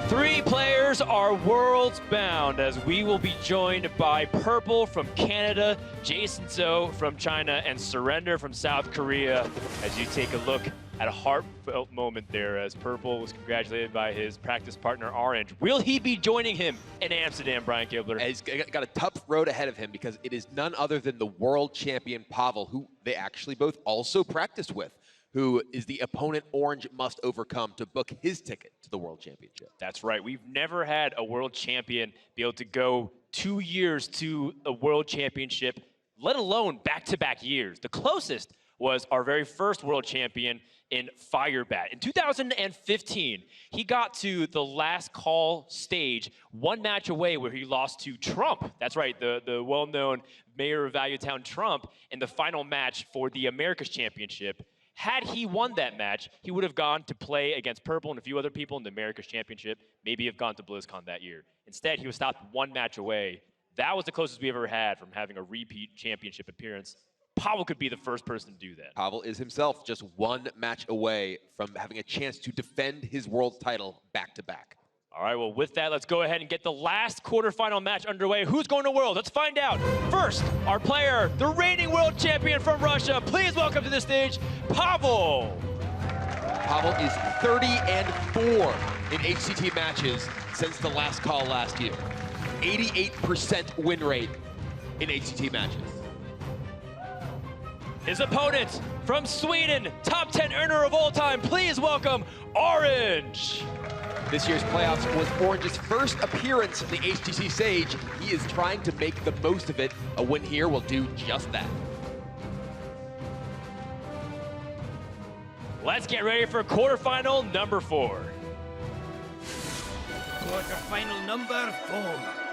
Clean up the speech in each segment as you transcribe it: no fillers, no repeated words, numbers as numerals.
Three players are worlds bound as we will be joined by Purple from Canada, Jason Zhou from China, and Surrender from South Korea as you take a look at a heartfelt moment there as Purple was congratulated by his practice partner Orange. Will he be joining him in Amsterdam, Brian Kibler? He's got a tough road ahead of him because it is none other than the world champion Pavel, who they actually both also practiced with, who is the opponent Orange must overcome to book his ticket to the World Championship. That's right. We've never had a world champion be able to go 2 years to a world championship, let alone back-to-back years. The closest was our very first world champion in Firebat. In 2015, he got to the last call stage, one match away where he lost to Trump. That's right, the well-known mayor of Valuetown, Trump, in the final match for the Americas Championship. Had he won that match, he would have gone to play against Purple and a few other people in the Americas Championship, maybe have gone to BlizzCon that year. Instead, he was stopped one match away. That was the closest we ever had from having a repeat championship appearance. Pavel could be the first person to do that. Pavel is himself just one match away from having a chance to defend his world title back-to-back. All right, well, with that, let's go ahead and get the last quarterfinal match underway. Who's going to Worlds? Let's find out. First, our player, the reigning world champion from Russia. Please welcome to the stage, Pavel. Pavel is 30-4 in HCT matches since the last call last year. 88% win rate in HCT matches. His opponent from Sweden, top 10 earner of all time. Please welcome Orange. This year's playoffs was Orange's first appearance in the HCT stage. He is trying to make the most of it. A win here will do just that. Let's get ready for quarterfinal number 4. Quarterfinal number 4.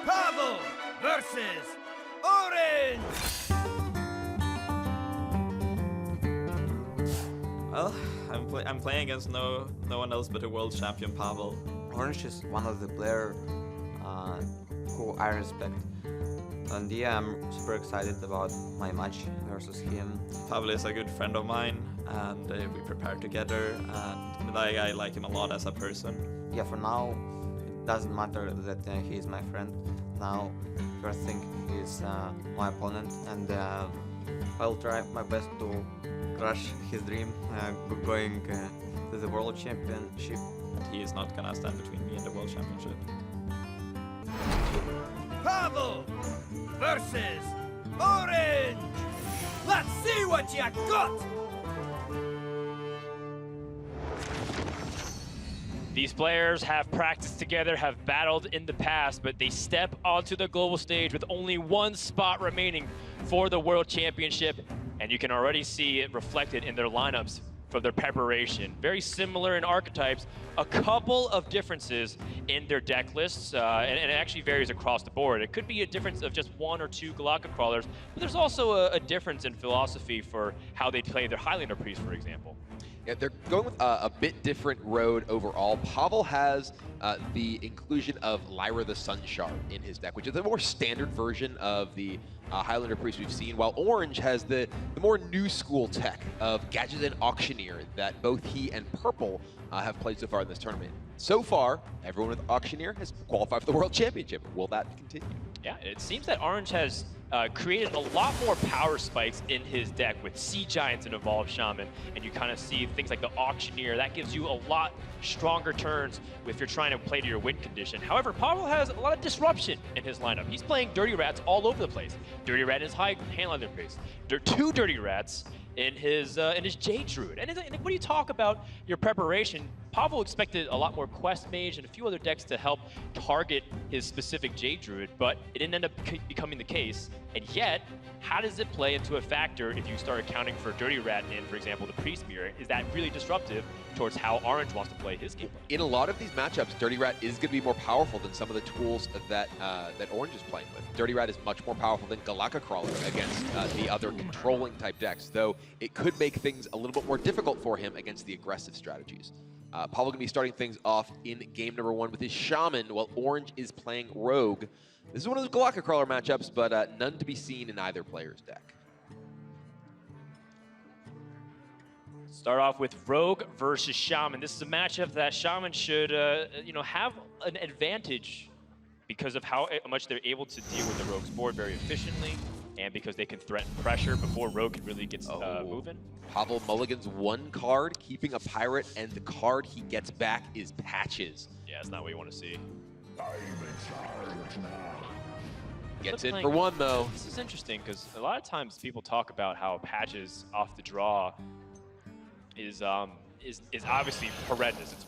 Pavel versus Orange. Well, I'm playing against no one else but a world champion, Pavel. Orange is one of the players who I respect. And yeah, I'm super excited about my match versus him. Pavel is a good friend of mine, and we prepare together, and I like him a lot as a person. Yeah, for now, it doesn't matter that he is my friend. Now, first thing is my opponent, and I'll try my best to crush his dream, going to the World Championship. He is not gonna stand between me and the World Championship. Pavel versus Orange. Let's see what you got. These players have practiced together, have battled in the past, but they step onto the global stage with only one spot remaining for the World Championship. And you can already see it reflected in their lineups for their preparation. Very similar in archetypes, a couple of differences in their deck lists, and it actually varies across the board. It could be a difference of just 1 or 2 Galaka crawlers, but there's also a difference in philosophy for how they play their Highlander Priest, for example. Yeah, they're going with a bit different road overall. Pavel has the inclusion of Lyra the Sun Shard in his deck, which is a more standard version of the Highlander Priest we've seen, while Orange has the more new school tech of Gadget and Auctioneer that both he and Purple have played so far in this tournament. So far, everyone with Auctioneer has qualified for the World Championship. Will that continue? Yeah, it seems that Orange has created a lot more power spikes in his deck with Sea Giants and Evolved Shaman, and you kind of see things like the Auctioneer. That gives you a lot stronger turns if you're trying to play to your win condition. However, Pavel has a lot of disruption in his lineup. He's playing Dirty Rats all over the place. Dirty Rat in his Highlander Priest. 2 Dirty Rats in his Jade Druid. And when you talk about your preparation, Pavel expected a lot more Quest Mage and a few other decks to help target his specific Jade Druid, but it didn't end up becoming the case. And yet, how does it play into a factor if you start accounting for Dirty Rat in, for example, the Priest Mirror? Is that really disruptive towards how Orange wants to play his game? In a lot of these matchups, Dirty Rat is going to be more powerful than some of the tools that that Orange is playing with. Dirty Rat is much more powerful than Galaka Crawler against the other controlling type decks, though it could make things a little bit more difficult for him against the aggressive strategies. Pavel going to be starting things off in game number 1 with his Shaman, while Orange is playing Rogue. This is one of those Galaka Crawler matchups, but none to be seen in either player's deck. Start off with Rogue versus Shaman. This is a matchup that Shaman should, have an advantage because of how much they're able to deal with the Rogue's board very efficiently, and because they can threaten pressure before Rogue can really get moving. Pavel mulligans one card, keeping a pirate, and the card he gets back is Patches. Yeah, that's not what you want to see. Gets in for one, though. This is interesting because a lot of times people talk about how Patches off the draw is obviously horrendous. It's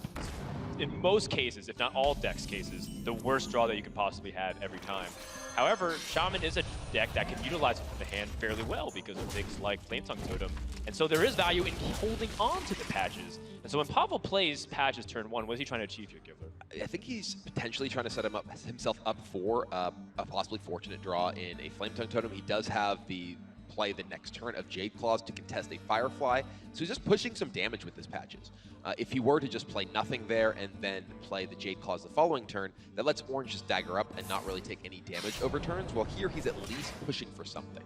in most cases, if not all decks cases, the worst draw that you could possibly have every time. However, Shaman is a deck that can utilize the hand fairly well because of things like Flame Tongue Totem. And so there is value in holding on to the Patches. And so when Pavel plays Patches turn 1, what is he trying to achieve here, Givler? I think he's potentially trying to set himself up for a possibly fortunate draw in a Flame Tongue Totem. He does have the play the next turn of Jade Claws to contest a Firefly. So he's just pushing some damage with his Patches. If he were to just play nothing there and then play the Jade Claws the following turn, that lets Orange just dagger up and not really take any damage over turns. Well, here he's at least pushing for something.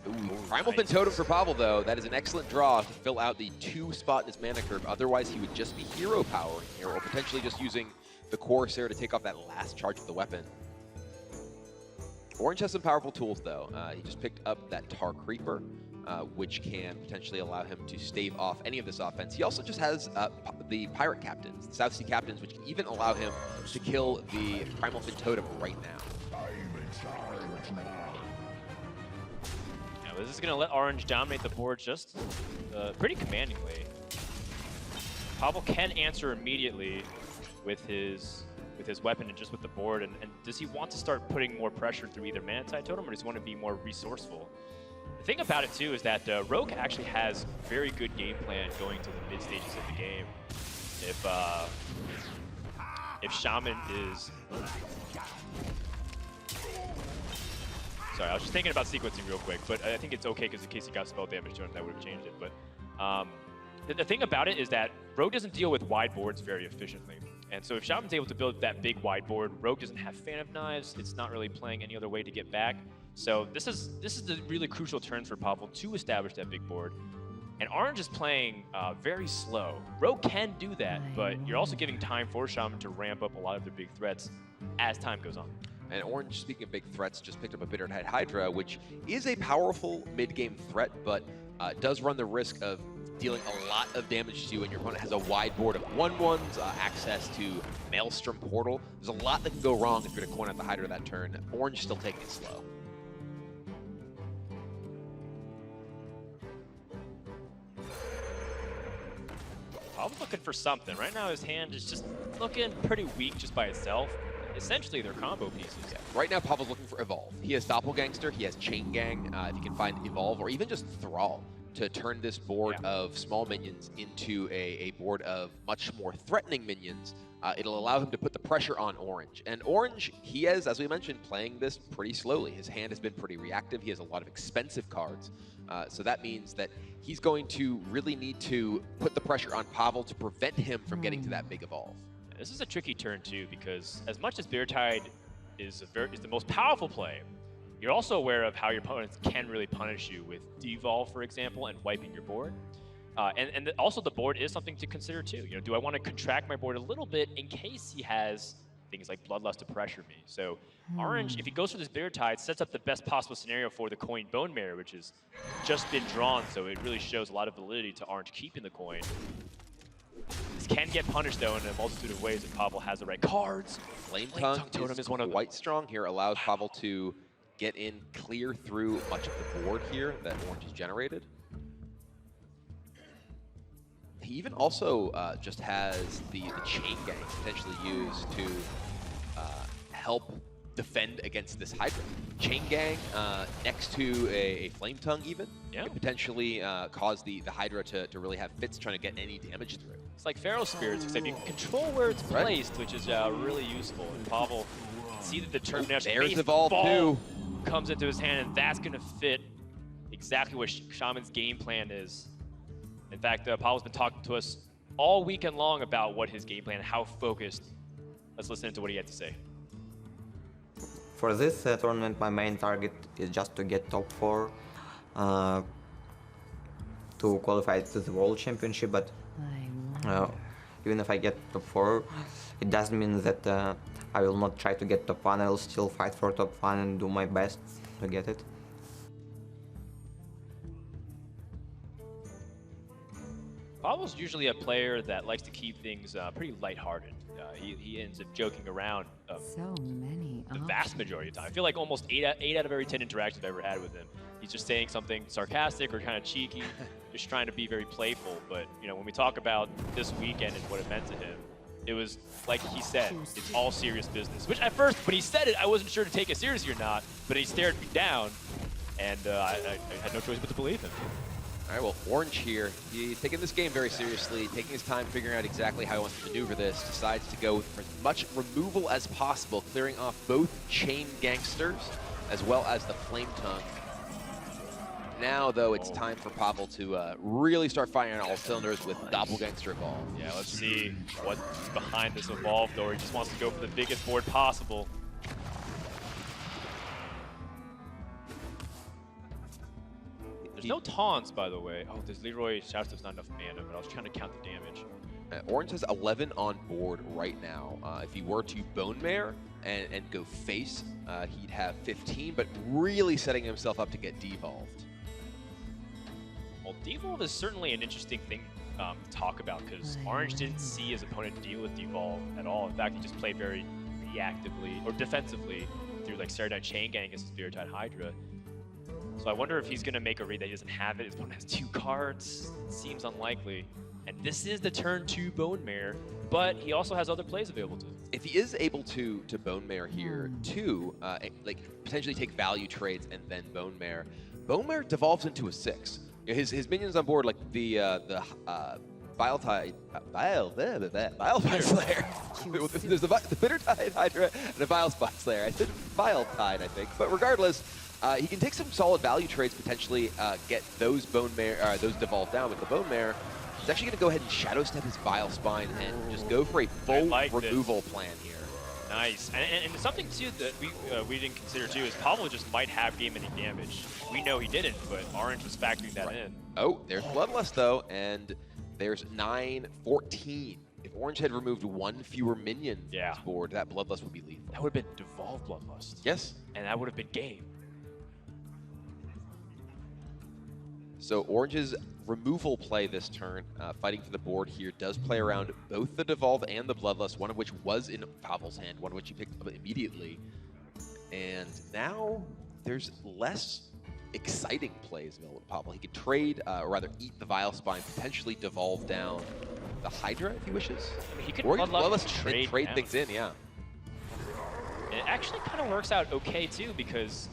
Ooh, Primal Fin Totem for Pavel, though. That is an excellent draw to fill out the 2 spot in his mana curve. Otherwise, he would just be hero powering here, or potentially just using the Corsair to take off that last charge of the weapon. Orange has some powerful tools, though. He just picked up that Tar Creeper, which can potentially allow him to stave off any of this offense. He also just has the Pirate Captains, the South Sea Captains, which can even allow him to kill the Primal Fin Totem right now. Yeah, this is going to let Orange dominate the board just pretty commandingly. Pavel can answer immediately with his weapon and just with the board, and does he want to start putting more pressure through either Mana Tide Totem, or does he want to be more resourceful? The thing about it too is that Rogue actually has very good game plan going to the mid stages of the game. If Shaman is... Sorry, I was just thinking about sequencing real quick, but I think it's okay because in case he got spell damage to him, that would have changed it. But the thing about it is that Rogue doesn't deal with wide boards very efficiently. And so if Shaman's able to build that big wide board, Rogue doesn't have Fan of Knives. It's not really playing any other way to get back. So this is the really crucial turn for Pavel to establish that big board. And Orange is playing very slow. Rogue can do that, but you're also giving time for Shaman to ramp up a lot of their big threats as time goes on. And Orange, speaking of big threats, just picked up a Bittertide Hydra, which is a powerful mid-game threat, but does run the risk of dealing a lot of damage to you, and your opponent has a wide board of 1/1s, access to Maelstrom Portal. There's a lot that can go wrong if you're to coin out the Hydra that turn. Orange still taking it slow. Pavel's looking for something. Right now his hand is just looking pretty weak just by itself. Essentially they're combo pieces. Yeah. Right now Pavel's looking for Evolve. He has Doppelgangster, he has Chain Gang, if he can find Evolve, or even just Thrall, to turn this board of small minions into a board of much more threatening minions. It'll allow him to put the pressure on Orange. And Orange, he is, as we mentioned, playing this pretty slowly. His hand has been pretty reactive. He has a lot of expensive cards. So that means that he's going to really need to put the pressure on Pavel to prevent him from getting to that big Evolve. This is a tricky turn too, because as much as Bittertide is the most powerful play, you're also aware of how your opponents can really punish you with Devolve, for example, and wiping your board. And also the board is something to consider too. You know, do I want to contract my board a little bit in case he has things like Bloodlust to pressure me? So Orange, if he goes for this Bittertide, sets up the best possible scenario for the coin Bone Marrow, which has just been drawn, so it really shows a lot of validity to Orange keeping the coin. This can get punished though in a multitude of ways if Pavel has the right cards. Flame Tongue Totem is one of quite strong here, allows Pavel to get in clear through much of the board here that Orange has generated. He even also just has the Chain Gang potentially used to help defend against this Hydra. Chain Gang next to a Flame Tongue even could potentially cause the Hydra to really have fits trying to get any damage through. It's like Pharaoh Spirits, except you can control where it's placed, which is really useful. And Pavel can see the determination. There's Evolve too. Comes into his hand, and that's going to fit exactly what Shaman's game plan is. In fact, Pavel's been talking to us all weekend long about what his game plan, how focused. Let's listen to what he had to say. For this tournament, my main target is just to get top 4, to qualify to the World Championship, but even if I get top 4, it doesn't mean that I will not try to get top 1. I will still fight for top 1 and do my best to get it. Pavel's usually a player that likes to keep things pretty lighthearted. He ends up joking around So many the vast majority of the time. I feel like almost 8 out of every 10 interactions I've ever had with him, he's just saying something sarcastic or kind of cheeky, just trying to be very playful. But you know, when we talk about this weekend and what it meant to him, it was like he said, it's all serious business. Which at first, when he said it, I wasn't sure to take it seriously or not, but he stared me down, and I had no choice but to believe him. All right, well, Orange here, he's taking this game very seriously, taking his time figuring out exactly how he wants to maneuver this, decides to go for as much removal as possible, clearing off both Chain Gangsters as well as the Flame Tongue. Now, though, it's time for Pavel to really start firing on all cylinders with Doppelgangster Evolve. Yeah, let's see what's behind this Evolve, though. He just wants to go for the biggest board possible. There's no taunts, by the way. Oh, there's Leroy Shouts not enough mana, but I was trying to count the damage. Orange has 11 on board right now. If he were to Bone Mare and go face, he'd have 15, but really setting himself up to get devolved. Well, devolve is certainly an interesting thing to talk about, because Orange didn't see his opponent deal with devolve at all. In fact, he just played very reactively or defensively through like Seradine Chain Gang against Spiritide Hydra. So I wonder if he's going to make a read that he doesn't have it. His opponent has 2 cards. It seems unlikely. And this is the turn 2 Bone Mare, but he also has other plays available to him. If he is able to Bone Mare here too, like potentially take value trades and then Bone Mare devolves into a 6. His minions on board, like the Viletide Slayer. There's the Bittertide Hydra and a Vilespine Slayer. I said Viletide, I think. But regardless, he can take some solid value trades, potentially get those Bone Mare, those devolve down with the Bone Mare. He's actually going to go ahead and Shadow Step his Vilespine and just go for a full removal plan here. Nice. And something, too, that we didn't consider, too, is Pavel just might have game-ending damage. We know he didn't, but Orange was factoring that in. Oh, there's Bloodlust, though, and there's 9-14. If Orange had removed 1 fewer minion from his board, that Bloodlust would be lethal. That would have been Devolve Bloodlust. Yes. And that would have been game. So Orange's removal play this turn, fighting for the board here, does play around both the Devolve and the Bloodlust, one of which was in Pavel's hand, one of which he picked up immediately. And now there's less exciting plays available to Pavel. He could trade, or rather eat the Vilespine, potentially devolve down the Hydra if he wishes. I mean, he could or Bloodlust trade things in, yeah. And it actually kind of works out okay, too, because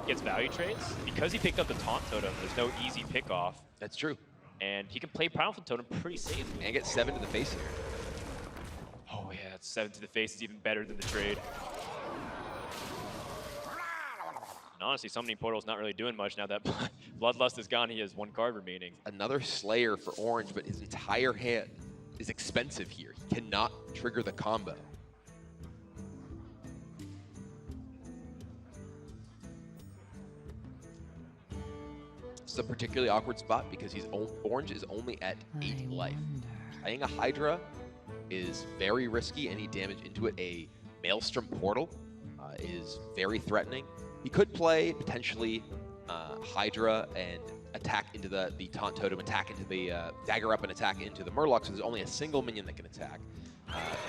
gets value trades. Because he picked up the Taunt Totem, there's no easy pick-off. That's true. And he can play Primal Totem pretty safely. And get 7 to the face here. Oh yeah, 7 to the face is even better than the trade. And honestly, Summoning Portal's not really doing much now that Bloodlust is gone. He has 1 card remaining. Another Slayer for Orange, but his entire hand is expensive here. He cannot trigger the combo. It's a particularly awkward spot because Orange is only at 8 life. Playing a Hydra is very risky. Any damage into it, a Maelstrom Portal, is very threatening. He could play potentially Hydra and attack into the Taunt Totem, attack into the Dagger Up and attack into the Murloc, so there's only a single minion that can attack.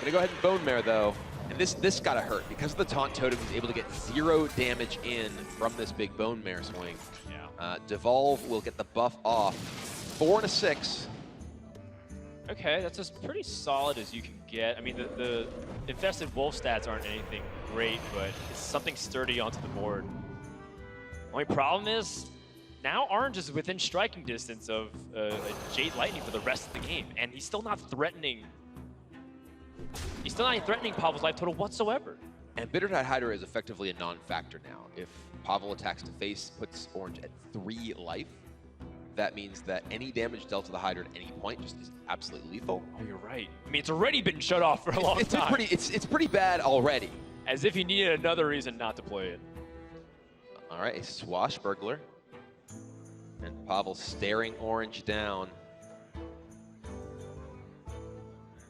Gonna go ahead and Bone Mare though, and this gotta hurt. Because of the Taunt Totem, he's able to get 0 damage in from this big Bone Mare swing. Devolve will get the buff off. 4 and a 6. Okay, that's as pretty solid as you can get. I mean, the Infested Wolf stats aren't anything great, but it's something sturdy onto the board. Only problem is, now Orange is within striking distance of Jade Lightning for the rest of the game, and he's still not threatening. He's still not threatening Pavel's life total whatsoever. And Bittertide Hydra is effectively a non-factor now. If Pavel attacks to face, puts Orange at 3 life, that means that any damage dealt to the Hydra at any point just is absolutely lethal. Oh, you're right. I mean, it's already been shut off for a long time. It's pretty bad already. As if he needed another reason not to play it. All right, a Swashbuckler. And Pavel staring Orange down.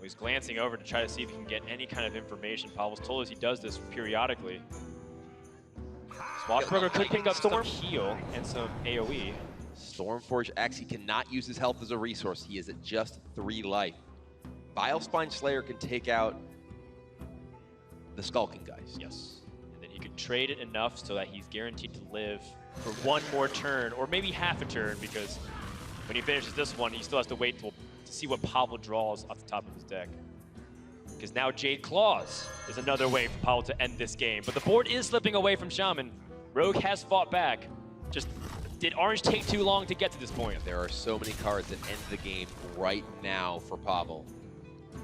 He's glancing over to try to see if he can get any kind of information. Pavel's told us he does this periodically. Swashbuckler could pick up some heal and some AoE. Stormforge X, he cannot use his health as a resource. He is at just 3 life. Vilespine Slayer can take out the Skulking guys. Yes. And then he could trade it enough so that he's guaranteed to live for 1 more turn, or maybe half a turn, because when he finishes this one, he still has to wait to see what Pavel draws off the top of his deck. Because now Jade Claws is another way for Pavel to end this game. But the board is slipping away from Shaman. Rogue has fought back. Just did Orange take too long to get to this point? There are so many cards that end the game right now for Pavel.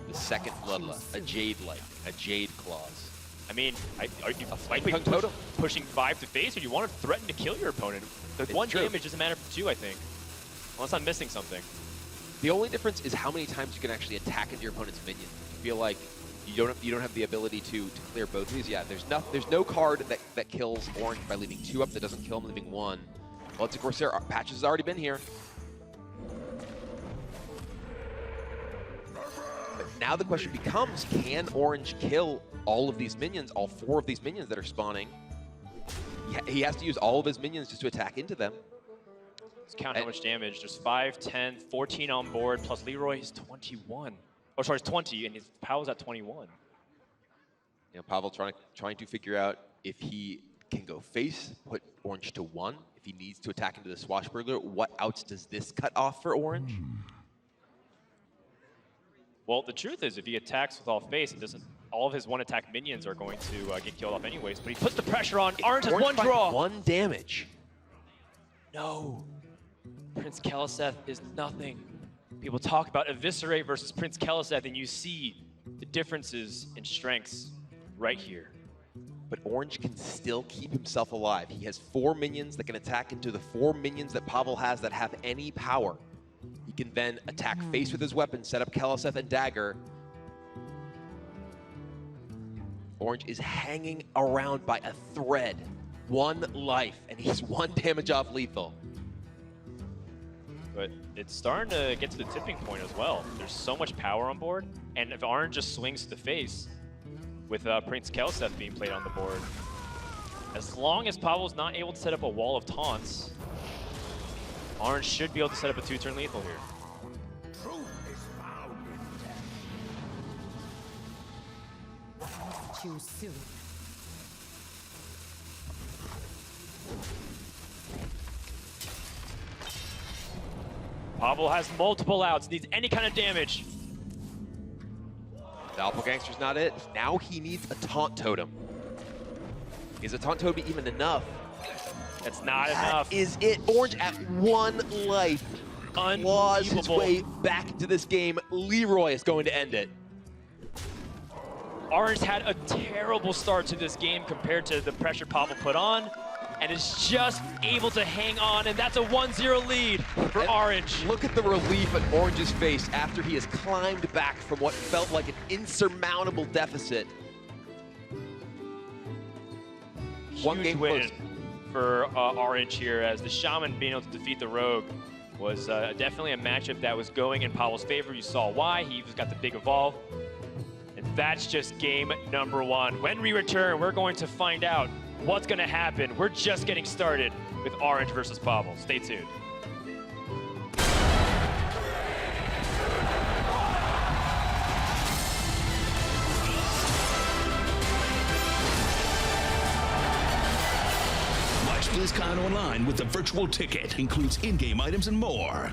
The second Bloodlust, a Jade Life, a Jade Claws. I mean, are you Flame Tongue Totem. pushing 5 to face, or do you want to threaten to kill your opponent? The It's 1 true. damage doesn't matter for 2, I think. Unless I'm missing something. The only difference is how many times you can actually attack into your opponent's minions. I feel like you don't have the ability to clear both of these. Yeah, there's no card that kills Orange by leaving 2 up that doesn't kill him leaving 1. Well, it's a Corsair. Patches has already been here. But now the question becomes, can Orange kill all of these minions, all 4 of these minions that are spawning? He has to use all of his minions just to attack into them. Let's count how much damage. There's 5, 10, 14 on board, plus Leroy is 21. Oh, sorry, it's 20, and his Pavel's at 21. You know, Pavel trying to figure out if he can go face, put Orange to 1. If he needs to attack into the Swashbuckler, what outs does this cut off for Orange? Well, the truth is, if he attacks with all face, it doesn't. All of his 1-attack minions are going to get killed off anyways. But he puts the pressure on. Orange has 1 draw. 1 damage. No. Prince Keliseth is nothing. People talk about Eviscerate versus Prince Keliseth, and you see the differences in strengths right here. But Orange can still keep himself alive. He has 4 minions that can attack into the 4 minions that Pavel has that have any power. He can then attack face with his weapon, set up Keliseth and Dagger. Orange is hanging around by a thread. 1 life, and he's 1 damage off lethal. But it's starting to get to the tipping point as well. There's so much power on board, and if Orange just swings to the face, with Prince Keliseth being played on the board, as long as Pavel's not able to set up a wall of taunts, Orange should be able to set up a 2-turn lethal here. Truth is found in death. Choose soon. Pavel has multiple outs, needs any kind of damage. Doppelgangster's not it. Now he needs a Taunt Totem. Is a Taunt Totem even enough? That's not That enough. is it. Orange at 1 life. Claws his Unbelievable. way back into this game. Leroy is going to end it. Orange had a terrible start to this game compared to the pressure Pavel put on, and is just able to hang on, and that's a 1-0 lead for And Orange. Look at the relief on Orange's face after he has climbed back from what felt like an insurmountable deficit. One Huge game win close. for Orange here, as the Shaman being able to defeat the Rogue was definitely a matchup that was going in Pavel's favor. You saw why. He was got the big evolve. And that's just game number 1. When we return, we're going to find out what's going to happen. We're just getting started with Orange versus Pavel. Stay tuned. Watch BlizzCon online with the virtual ticket. Includes in-game items and more.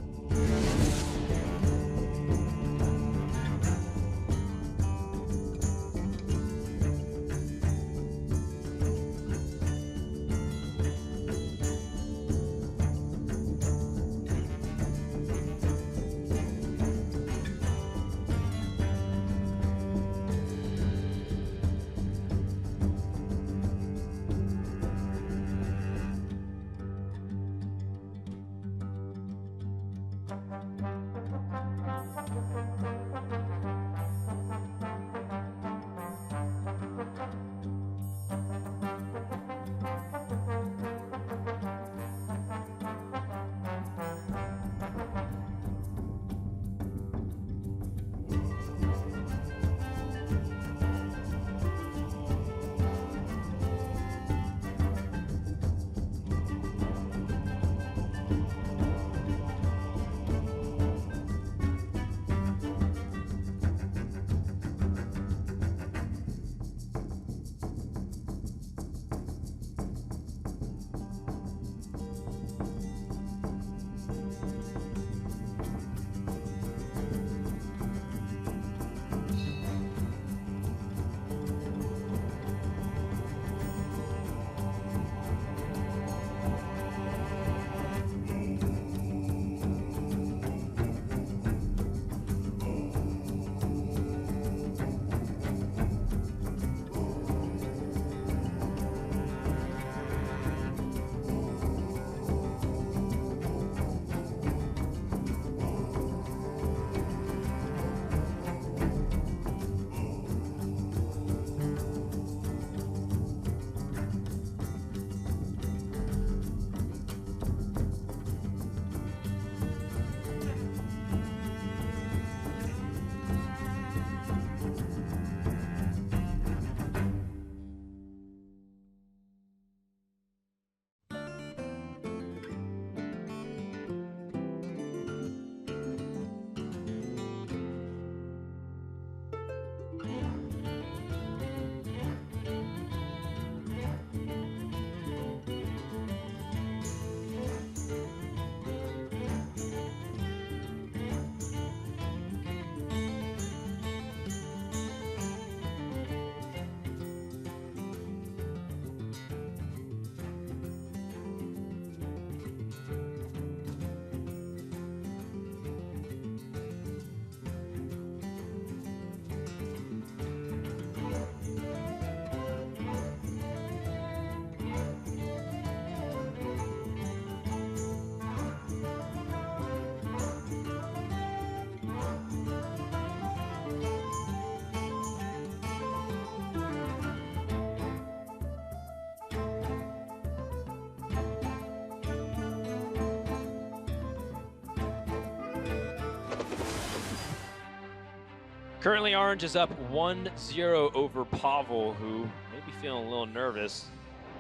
Currently, Orange is up 1-0 over Pavel, who may be feeling a little nervous.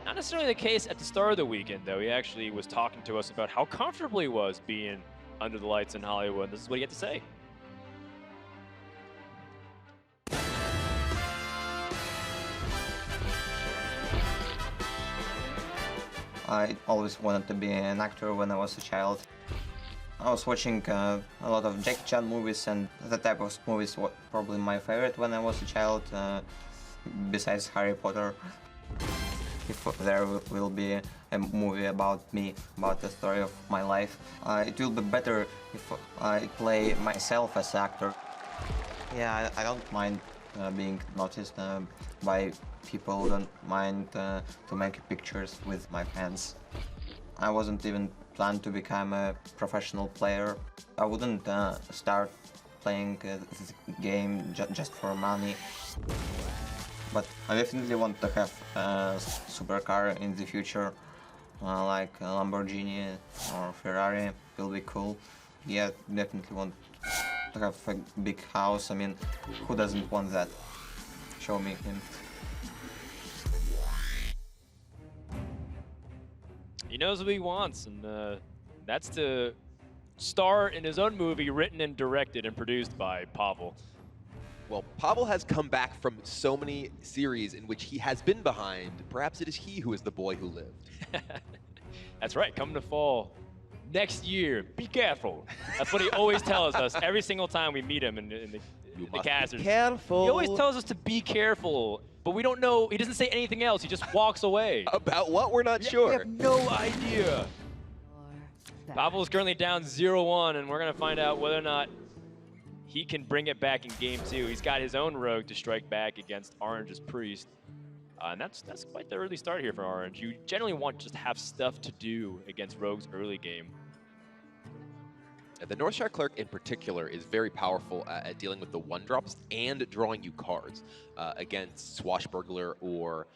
Not necessarily the case at the start of the weekend, though. He actually was talking to us about how comfortable he was being under the lights in Hollywood. This is what he had to say. I always wanted to be an actor when I was a child. I was watching a lot of Jackie Chan movies, and that type of movies was probably my favorite when I was a child, besides Harry Potter. If there will be a movie about me, about the story of my life, it will be better if I play myself as actor. Yeah, I don't mind being noticed by people who don't mind to make pictures with my fans. I wasn't even planned to become a professional player. I wouldn't start playing this game just for money. But I definitely want to have a supercar in the future, like a Lamborghini or Ferrari. Will be cool. Yeah, definitely want to have a big house. I mean, who doesn't want that? Show me him. He knows what he wants, and that's to star in his own movie, written and directed and produced by Pavel. Well, Pavel has come back from so many series in which he has been behind. Perhaps it is he who is the boy who lived. That's right, coming to fall next year. Be careful. That's what he always tells us every single time we meet him in the casters. Be careful. He always tells us to be careful, but we don't know. He doesn't say anything else. He just walks away. About what? We're not We sure. have no idea. Pavel is currently down 0-1, and we're going to find out whether or not he can bring it back in game 2. He's got his own rogue to strike back against Orange's Priest. And that's quite the early start here for Orange. You generally want to just have stuff to do against Rogue's early game. The Northshire Cleric in particular is very powerful at dealing with the 1-drops and drawing you cards against Swashbuckler or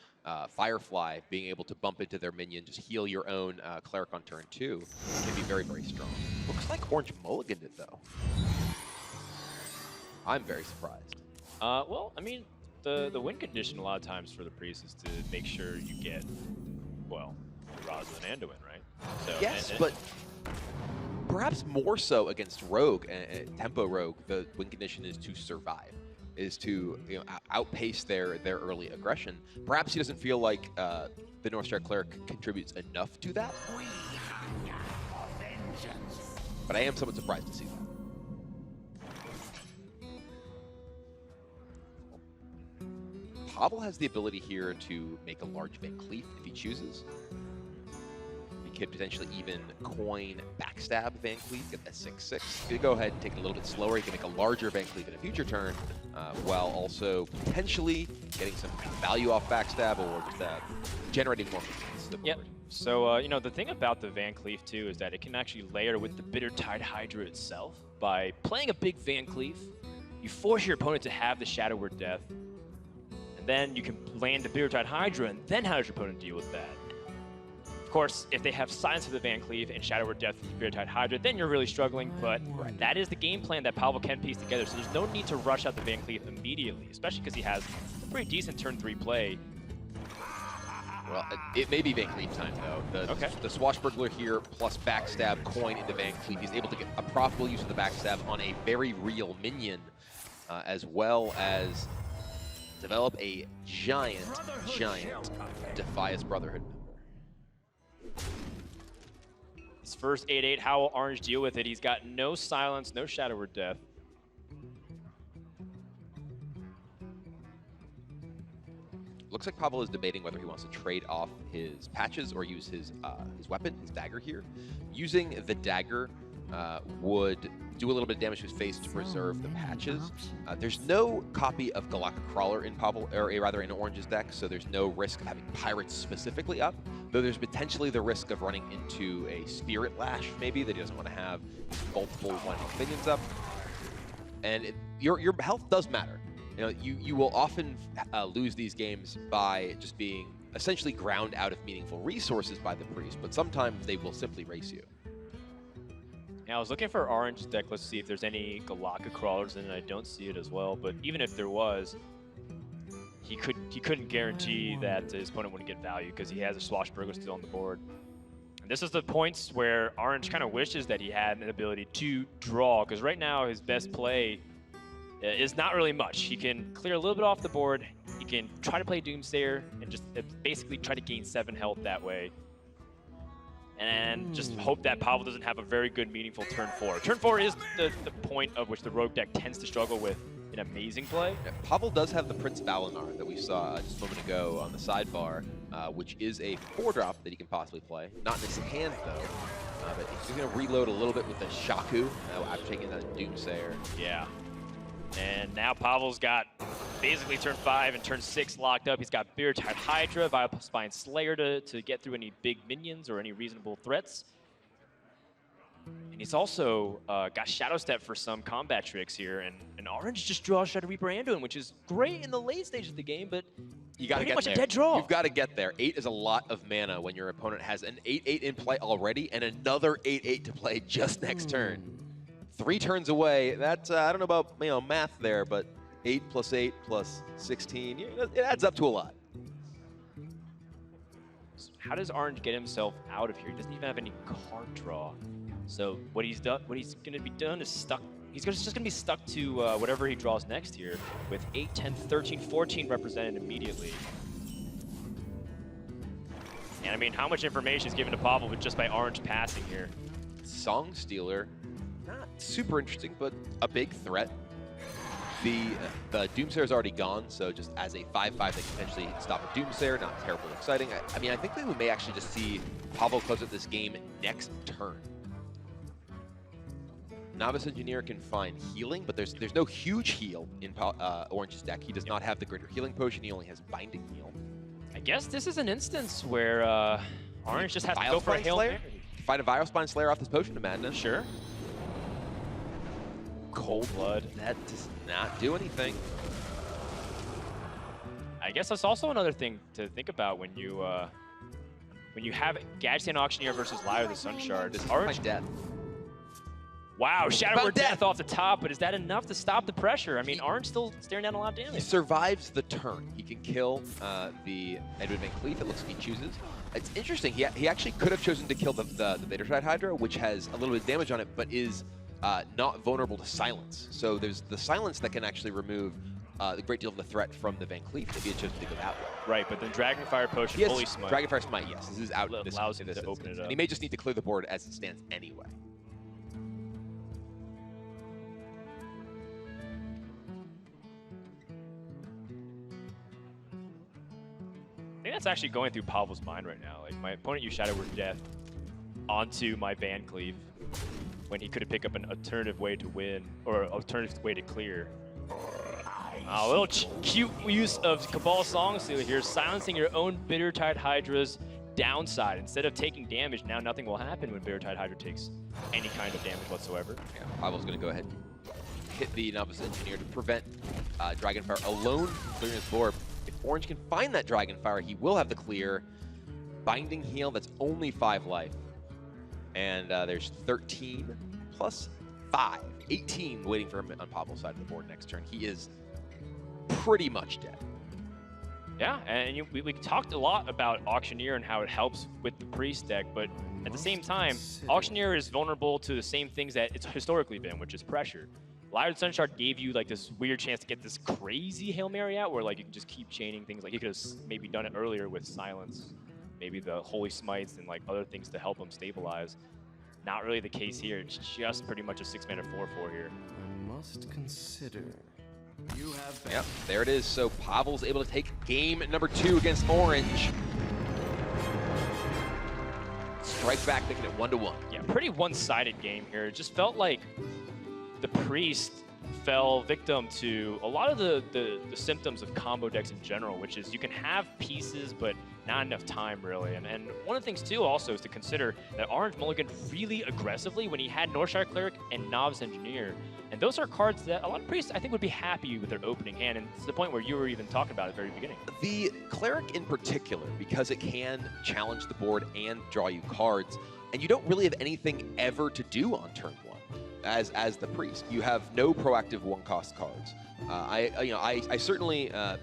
Firefly. Being able to bump into their minion, just heal your own Cleric on turn 2 can be very, very strong. Looks like Orange mulliganed it though. I'm very surprised. Well, I mean, the win condition a lot of times for the Priest is to make sure you get, well, Rosalind and Anduin, right? So, Yes, but perhaps more so against Rogue, Tempo Rogue, the win condition is to survive, is to outpace their early aggression. Perhaps he doesn't feel like the Northshire Cleric contributes enough to that. But I am somewhat surprised to see that. Pavel has the ability here to make a large Van Cleef if he chooses. He could potentially even coin backstab Van Cleef, get that 6/6. He could go ahead and take it a little bit slower. He can make a larger Van Cleef in a future turn, while also potentially getting some value off backstab or just generating more minions to the board. Yep. So, you know, the thing about the Van Cleef, too, is that it can actually layer with the Bittertide Hydra itself. By playing a big Van Cleef, you force your opponent to have the Shadow Word Death, and then you can land the Bittertide Hydra, and then how does your opponent deal with that? Of course, if they have Silence of the Van Cleef and Shadow Word Death with the Bittertide Hydra, then you're really struggling, but that is the game plan that Pavel can piece together, so there's no need to rush out the Van Cleef immediately, especially because he has a pretty decent turn 3 play. Well, it may be Van Cleef time, though. The Swashbuckler here, plus backstab, coin into Van Cleef. He's able to get a profitable use of the backstab on a very real minion, as well as develop a giant Defias Brotherhood member. His first 8/8, how will Orange deal with it? He's got no Silence, no Shadow Word Death. Looks like Pavel is debating whether he wants to trade off his patches or use his weapon, his dagger here. Using the dagger would do a little bit of damage to his face to preserve the patches. There's no copy of Galactic Crawler in Pavel, or rather in Orange's deck, so there's no risk of having Pirates specifically up, though there's potentially the risk of running into a Spirit Lash, maybe, that he doesn't want to have multiple one-hit minions up. And your health does matter. You know, you will often lose these games by just being essentially ground out of meaningful resources by the Priest, but sometimes they will simply race you. Yeah, I was looking for orange deck. Let's see if there's any Galaka crawlers in it. I don't see it as well. But even if there was, he couldn't guarantee that his opponent wouldn't get value because he has a Swashbuckler still on the board. And this is the points where orange kind of wishes that he had an ability to draw, because right now his best play is not really much. He can clear a little bit off the board. He can try to play Doomsayer and just basically try to gain 7 health that way. And just hope that Pavel doesn't have a very good, meaningful turn 4. Turn 4 is the point of which the rogue deck tends to struggle with an amazing play. Yeah, Pavel does have the Prince Valinar that we saw just a moment ago on the sidebar, which is a 4-drop that he can possibly play. Not in his hand, though. But he's going to reload a little bit with the Shaku after taking that Doomsayer. Yeah. And now Pavel's got basically turn 5 and turn 6 locked up. He's got Beer-Type Hydra, Vile Spine Slayer to get through any big minions or any reasonable threats. And he's also got Shadow Step for some combat tricks here. And Orange just draws Shadow Reaper Anduin, which is great in the late stage of the game, but You got to get much there. a dead draw. You've got to get there. 8 is a lot of mana when your opponent has an 8/8 in play already and another 8/8 to play just next turn. 3 turns away. That's I don't know about math there, but 8 + 8 + 16, it adds up to a lot. How does Orange get himself out of here? He doesn't even have any card draw. So what he's going to be done is stuck. He's just going to be stuck to whatever he draws next here, with 8, 10, 13, 14 represented immediately. And I mean, how much information is given to Pavel just by Orange passing here? Song Stealer, not super interesting, but a big threat. The Doomsayer is already gone, so just as a 5/5 that can potentially stop a Doomsayer, not terribly exciting. I mean, I think that we may actually just see Pavel close out this game next turn. Novice Engineer can find healing, but there's no huge heal in Orange's deck. He does not have the Greater Healing Potion. He only has Binding Heal. I guess this is an instance where Orange just has to go for a Hail Mary. Fight a Vile Spine Slayer off this Potion of Madness. Sure. Cold Blood. That does not do anything. I guess that's also another thing to think about when you have Gadgetzan Auctioneer versus Lyre the Sunshard. This is Orange. my death. Wow, Shadow Word death. Death off the top, but is that enough to stop the pressure? I mean, Orange still staring down a lot of He damage. survives the turn. He can kill the Edwin Van Cleef, it looks like he chooses. It's interesting, he actually could have chosen to kill the Vader-Tide Hydra, which has a little bit of damage on it, but is not vulnerable to silence. So there's the silence that can actually remove a great deal of the threat from the Van Cleef if he had chosen to go that way. Right, but then Dragonfire Potion, He has Holy Smite. Dragonfire Smite, yes. This is out this, allows in him this to open instance. it up. And he may just need to clear the board as it stands anyway. I think that's actually going through Pavel's mind right now. Like, my opponent used Shadow Word Death onto my Van Cleef when he could have picked up an alternative way to win, or alternative way to clear. A little cute use of Cabal Song Stealer here, silencing your own Bitter-Tide Hydra's downside. Instead of taking damage, now nothing will happen when Bitter-Tide Hydra takes any kind of damage whatsoever. Yeah, Pavel's going to go ahead and hit the Novice Engineer to prevent Dragonfire alone from clearing his board. If Orange can find that Dragonfire, he will have the clear. Binding Heal, that's only 5 life. And there's 13 plus 5. 18 waiting for him on Pavel's side of the board next turn. He is pretty much dead. Yeah, and we talked a lot about Auctioneer and how it helps with the Priest deck, but at the same time, Auctioneer is vulnerable to the same things that it's historically been, which is pressure. Lyre the Sunshard gave you like this weird chance to get this crazy Hail Mary out where like you can just keep chaining things. Like you could have maybe done it earlier with Silence, maybe the Holy Smites and like other things to help him stabilize. Not really the case here. It's just pretty much a 6-mana 4/4 here. I must consider. You have been. Yep, there it is. So Pavel's able to take game number 2 against Orange. Strike back, making it 1-1. Yeah, pretty one-sided game here. It just felt like the Priest fell victim to a lot of the symptoms of combo decks in general, which is you can have pieces, but not enough time, really. And one of the things, too, also is to consider that Orange mulliganed really aggressively when he had Northshire Cleric and Novice Engineer. And those are cards that a lot of Priests, I think, would be happy with their opening hand, and it's the point where you were even talking about at the very beginning. The Cleric in particular, because it can challenge the board and draw you cards, and you don't really have anything ever to do on turn 1 as the priest. You have no proactive 1-cost cards. I certainly I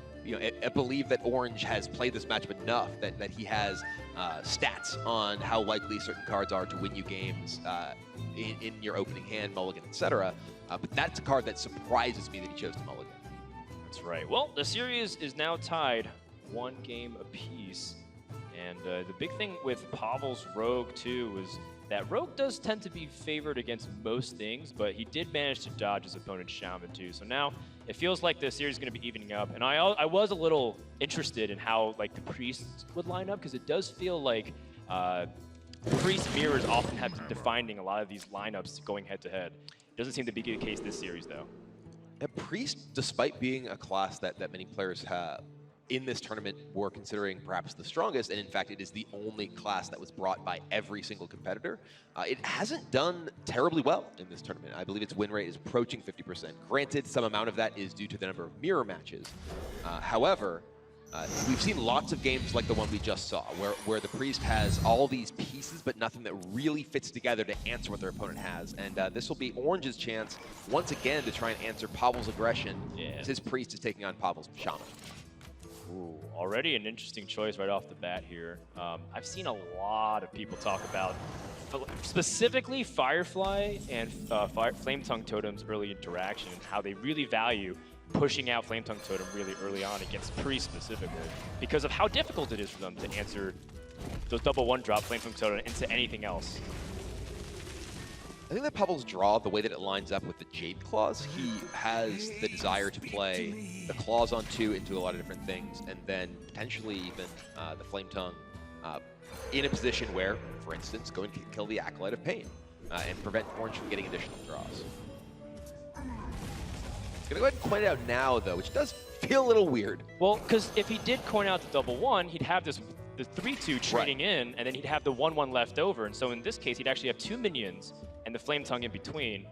believe that Orange has played this matchup enough that he has stats on how likely certain cards are to win you games in your opening hand, mulligan, etc. But that's a card that surprises me that he chose to mulligan. That's right. Well, the series is now tied 1 game apiece. And the big thing with Pavel's Rogue, too, was that Rogue does tend to be favored against most things, but he did manage to dodge his opponent's Shaman, too. So now it feels like the series is going to be evening up. And I was a little interested in how like the Priests would line up, because it does feel like Priest mirrors often have been defining a lot of these lineups going head-to-head. Doesn't seem to be the case this series, though. And Priest, despite being a class that many players have in this tournament were considering perhaps the strongest, and in fact it is the only class that was brought by every single competitor, it hasn't done terribly well in this tournament. I believe its win rate is approaching 50%. Granted, some amount of that is due to the number of mirror matches. However, we've seen lots of games like the one we just saw, where the Priest has all these pieces, but nothing that really fits together to answer what their opponent has. And this will be Orange's chance, once again, to try and answer Pavel's aggression, as his Priest is taking on Pavel's Shaman. Ooh, already an interesting choice right off the bat here. I've seen a lot of people talk about specifically Firefly and Flame Tongue Totem's early interaction, and how they really value pushing out Flame Tongue Totem really early on against Priest specifically, because of how difficult it is for them to answer those double 1-drop Flame Tongue Totem into anything else. I think that Pavel's draw, the way that it lines up with the Jade Claws, he has the desire to play the Claws on 2 into a lot of different things, and then potentially even the Flame Tongue in a position where, for instance, going to kill the Acolyte of Pain and prevent Orange from getting additional draws. Gonna go ahead and point it out now, though, which does feel a little weird. Well, because if he did coin out the double 1, he'd have the 3-2 trading in, and then he'd have the 1-1 left over. And so in this case, he'd actually have 2 minions and the Flame Tongue in between.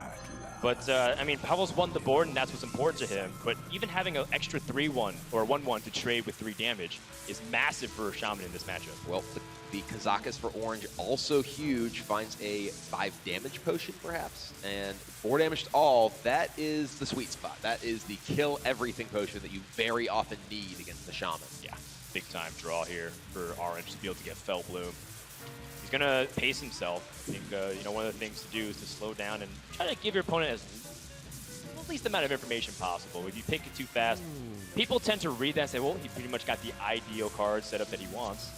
But, I mean, Pavel's won the board, and that's what's important to him. But even having an extra 3-1 or 1-1 to trade with 3 damage is massive for a Shaman in this matchup. Well, the Kazakus for Orange, also huge, finds a 5 damage potion, perhaps. And 4 damage to all, that is the sweet spot. That is the kill everything potion that you very often need against the Shaman. Yeah, big time draw here for Orange to be able to get Fell Bloom. He's gonna pace himself. I think one of the things to do is to slow down and try to give your opponent as least amount of information possible. If you pick it too fast, people tend to read that and say, well, he pretty much got the ideal card set up that he wants.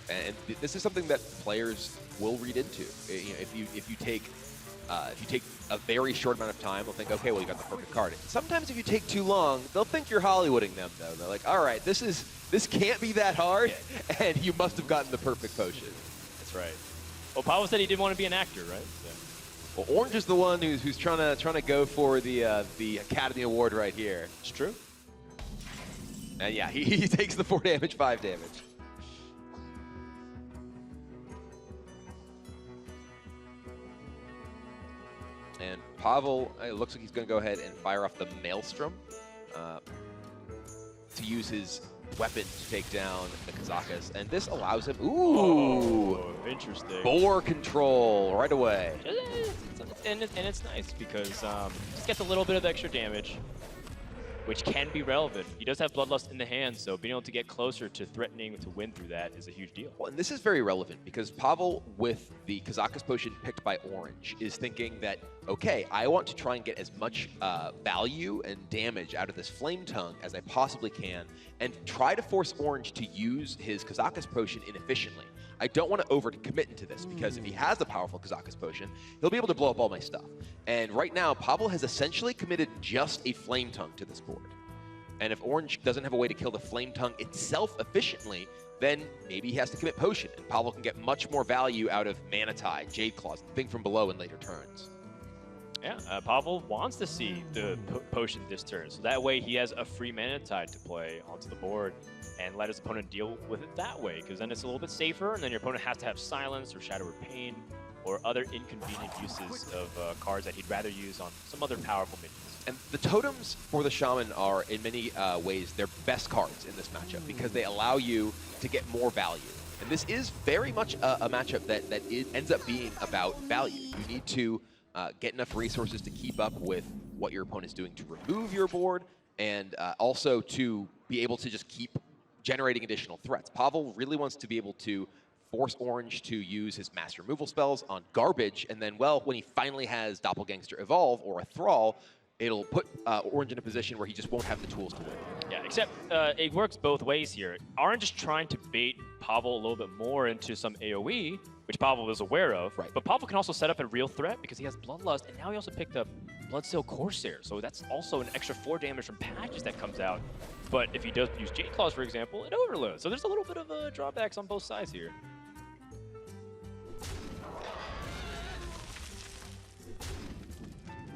And this is something that players will read into. If you take a very short amount of time, they'll think, okay, well, you got the perfect card. Sometimes if you take too long, they'll think you're Hollywooding them, though. They're like, all right, this can't be that hard, and you must have gotten the perfect potion. That's right. Well, Pavel said he didn't want to be an actor, right? So. Well, Orange is the one who's trying to go for the Academy Award right here. It's true. And yeah, he takes the 4 damage, 5 damage. And Pavel, it looks like he's going to go ahead and fire off the Maelstrom to use his weapon to take down the Kazakus. And this allows him, interesting. Boar control right away. And it's nice because just gets a little bit of extra damage, which can be relevant. He does have Bloodlust in the hand, so being able to get closer to threatening to win through that is a huge deal. Well, and this is very relevant because Pavel, with the Kazakus potion picked by Orange, is thinking that, okay, I want to try and get as much value and damage out of this Flame Tongue as I possibly can, and try to force Orange to use his Kazakus potion inefficiently. I don't want to overcommit into this because if he has a powerful Kazakus potion, he'll be able to blow up all my stuff. And right now, Pavel has essentially committed just a Flame Tongue to this board. And if Orange doesn't have a way to kill the Flame Tongue itself efficiently, then maybe he has to commit Potion, and Pavel can get much more value out of Mana Tide, Jade Claws, and Thing from Below in later turns. Yeah, Pavel wants to see the potion this turn, so that way he has a free Mana Tide to play onto the board and let his opponent deal with it that way, because then it's a little bit safer, and then your opponent has to have Silence or Shadow or Pain or other inconvenient uses of cards that he'd rather use on some other powerful minions. And the totems for the Shaman are, in many ways, their best cards in this matchup because they allow you to get more value. And this is very much a matchup that ends up being about value. You need to get enough resources to keep up with what your opponent's doing to remove your board, and also to be able to just keep generating additional threats. Pavel really wants to be able to force Orange to use his mass removal spells on garbage, and then, well, when he finally has Doppelgangster Evolve or a Thrall, it'll put Orange in a position where he just won't have the tools to win. Yeah, except it works both ways here. Orange is trying to bait Pavel a little bit more into some AoE, which Pavel is aware of. Right. But Pavel can also set up a real threat because he has Bloodlust, and now he also picked up Bloodsteel Corsair. So that's also an extra 4 damage from patches that comes out. But if he does use Jade Claws, for example, it overloads. So there's a little bit of drawbacks on both sides here.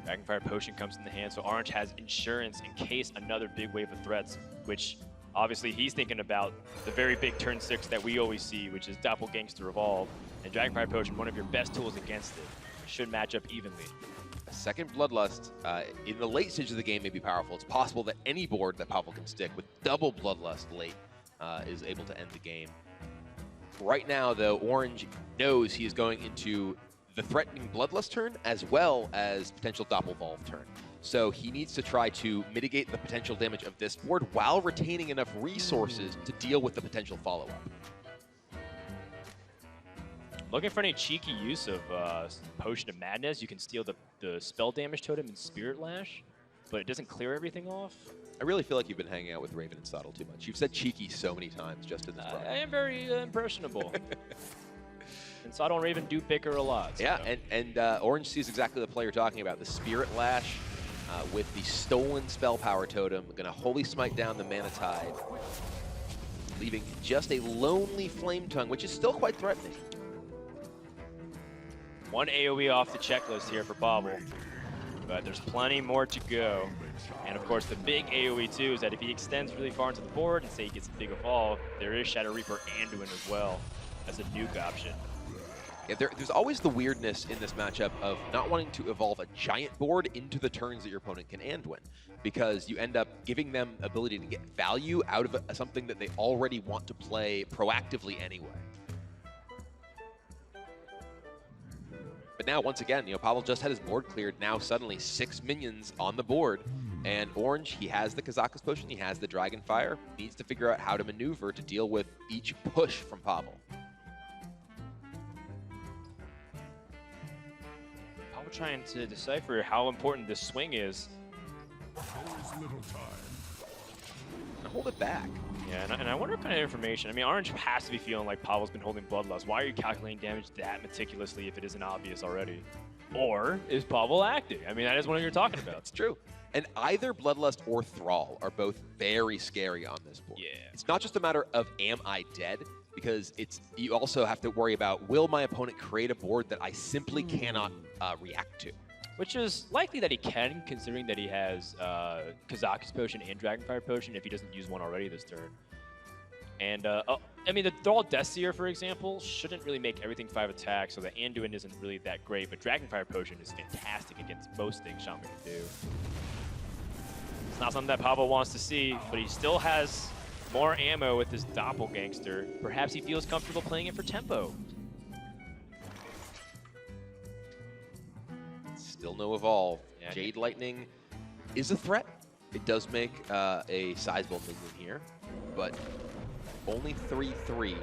Dragonfire Potion comes in the hand, so Orange has insurance in case another big wave of threats, which obviously he's thinking about the very big turn 6 that we always see, which is Doppelgangster Evolve. And Dragonfire Potion, one of your best tools against it, should match up evenly. A second Bloodlust in the late stage of the game may be powerful. It's possible that any board that Pavel can stick with double Bloodlust late is able to end the game. Right now, though, Orange knows he is going into the threatening Bloodlust turn as well as potential Doppelvolve turn. So he needs to try to mitigate the potential damage of this board while retaining enough resources to deal with the potential follow-up. Looking for any cheeky use of Potion of Madness. You can steal the spell damage totem in Spirit Lash, but it doesn't clear everything off. I really feel like you've been hanging out with Raven and Soddle too much. You've said cheeky so many times just in this product. I am very impressionable. And Soddle and Raven do pick her a lot. So. Yeah, and Orange sees exactly the play you're talking about. The Spirit Lash with the stolen spell power totem, going to Holy Smite down the Mana Tide, leaving just a lonely Flame Tongue, which is still quite threatening. One AoE off the checklist here for Pavel, but there's plenty more to go. And of course, the big AoE too is that if he extends really far into the board and say he gets a big evolve, there is Shadow Reaper Anduin as well as a nuke option. Yeah, there's always the weirdness in this matchup of not wanting to evolve a giant board into the turns that your opponent can Anduin, because you end up giving them ability to get value out of something that they already want to play proactively anyway. But now, once again, Pavel just had his board cleared. Now suddenly 6 minions on the board. And Orange, he has the Kazakus Potion, he has the Dragonfire. Needs to figure out how to maneuver to deal with each push from Pavel. Pavel trying to decipher how important this swing is. And hold it back. Yeah, and I wonder what kind of information. I mean, Orange has to be feeling like Pavel's been holding Bloodlust. Why are you calculating damage that meticulously if it isn't obvious already? Or is Pavel acting? I mean, that is what you're talking about. It's true. And either Bloodlust or Thrall are both very scary on this board. Yeah. It's not just a matter of am I dead, because you also have to worry about, will my opponent create a board that I simply cannot react to? Which is likely that he can, considering that he has Kazakus Potion and Dragonfire Potion if he doesn't use one already this turn. And, I mean, the Thrall Deathseer, for example, shouldn't really make everything 5 attacks, so the Anduin isn't really that great, but Dragonfire Potion is fantastic against most things Shaman can do. It's not something that Pavel wants to see, but he still has more ammo with his Doppelgangster. Perhaps he feels comfortable playing it for tempo. Still no evolve. Yeah. Jade Lightning is a threat. It does make a sizable minion here, but only 3/3.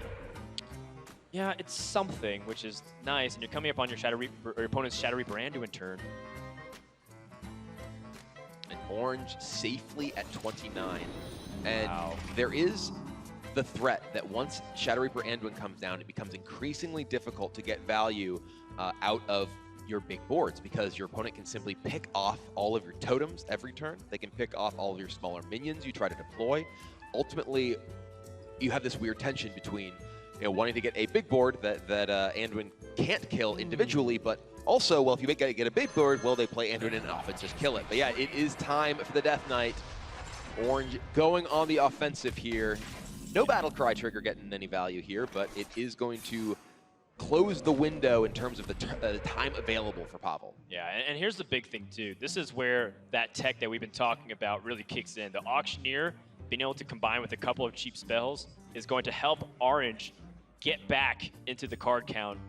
Yeah, it's something, which is nice, and you're coming up on your Shadow Reaper, or your opponent's Shadow Reaper Anduin turn. And Orange safely at 29. And Wow. there is the threat that once Shadow Reaper Anduin comes down, it becomes increasingly difficult to get value out of your big boards, because your opponent can simply pick off all of your totems every turn. They can pick off all of your smaller minions you try to deploy. Ultimately, you have this weird tension between wanting to get a big board that Anduin can't kill individually, but also, well, if you get a big board, well, they play Anduin in offense, just kill it. But yeah, it is time for the Death Knight. Orange going on the offensive here. No Battle Cry trigger getting any value here, but it is going to close the window in terms of the time available for Pavel. Yeah, and here's the big thing too. This is where that tech that we've been talking about really kicks in. The Auctioneer, being able to combine with a couple of cheap spells, is going to help Orange get back into the card count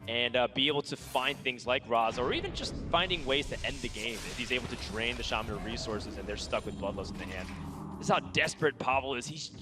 and be able to find things like Raza, or even just finding ways to end the game if he's able to drain the Shaman of resources and they're stuck with Bloodlust in the hand. This is how desperate Pavel is. He's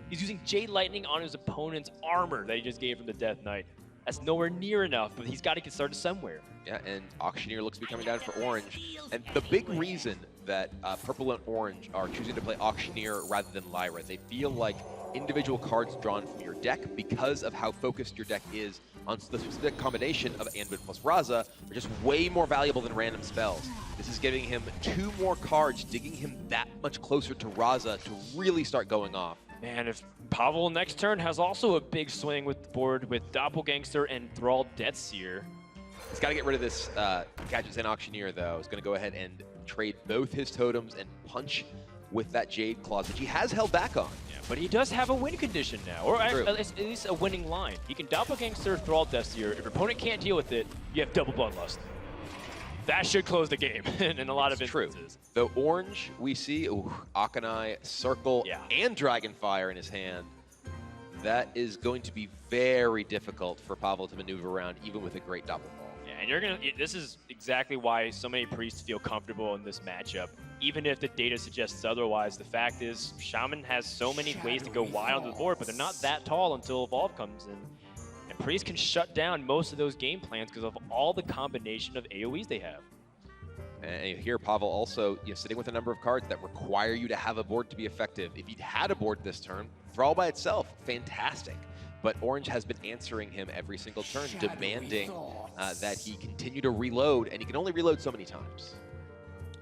using Jade Lightning on his opponent's armor that he just gave from the Death Knight. That's nowhere near enough, but he's got to get started somewhere. Yeah, and Auctioneer looks to be coming down for Orange. And the big reason that Purple and Orange are choosing to play Auctioneer rather than Lyra, they feel like individual cards drawn from your deck, because of how focused your deck is on the specific combination of Anduin plus Raza, are just way more valuable than random spells. This is giving him 2 more cards, digging him that much closer to Raza to really start going off. Man, if Pavel next turn has also a big swing with the board with Doppelgangster and Thrall Deathseer. He's got to get rid of this Gadgets and Auctioneer, though. He's going to go ahead and trade both his totems and punch with that Jade Claws, which he has held back on. Yeah, but he does have a win condition now, or True. at least a winning line. He can Doppelgangster Thrall Deathseer. If your opponent can't deal with it, you have double Bloodlust. That should close the game in a lot of instances. The Orange we see, Akanai, Circle, Yeah. and Dragonfire in his hand. That is going to be very difficult for Pavel to maneuver around, even with a great double ball. Yeah, and you're gonna. This is exactly why so many priests feel comfortable in this matchup, even if the data suggests otherwise. The fact is, Shaman has so many ways to go wide on the board, but they're not that tall until Evolve comes in. And Priest can shut down most of those game plans because of all the combination of AoEs they have. And here, Pavel also sitting with a number of cards that require you to have a board to be effective. If he'd had a board this turn, Thrall by itself, fantastic. But Orange has been answering him every single turn, demanding that he continue to reload, and he can only reload so many times.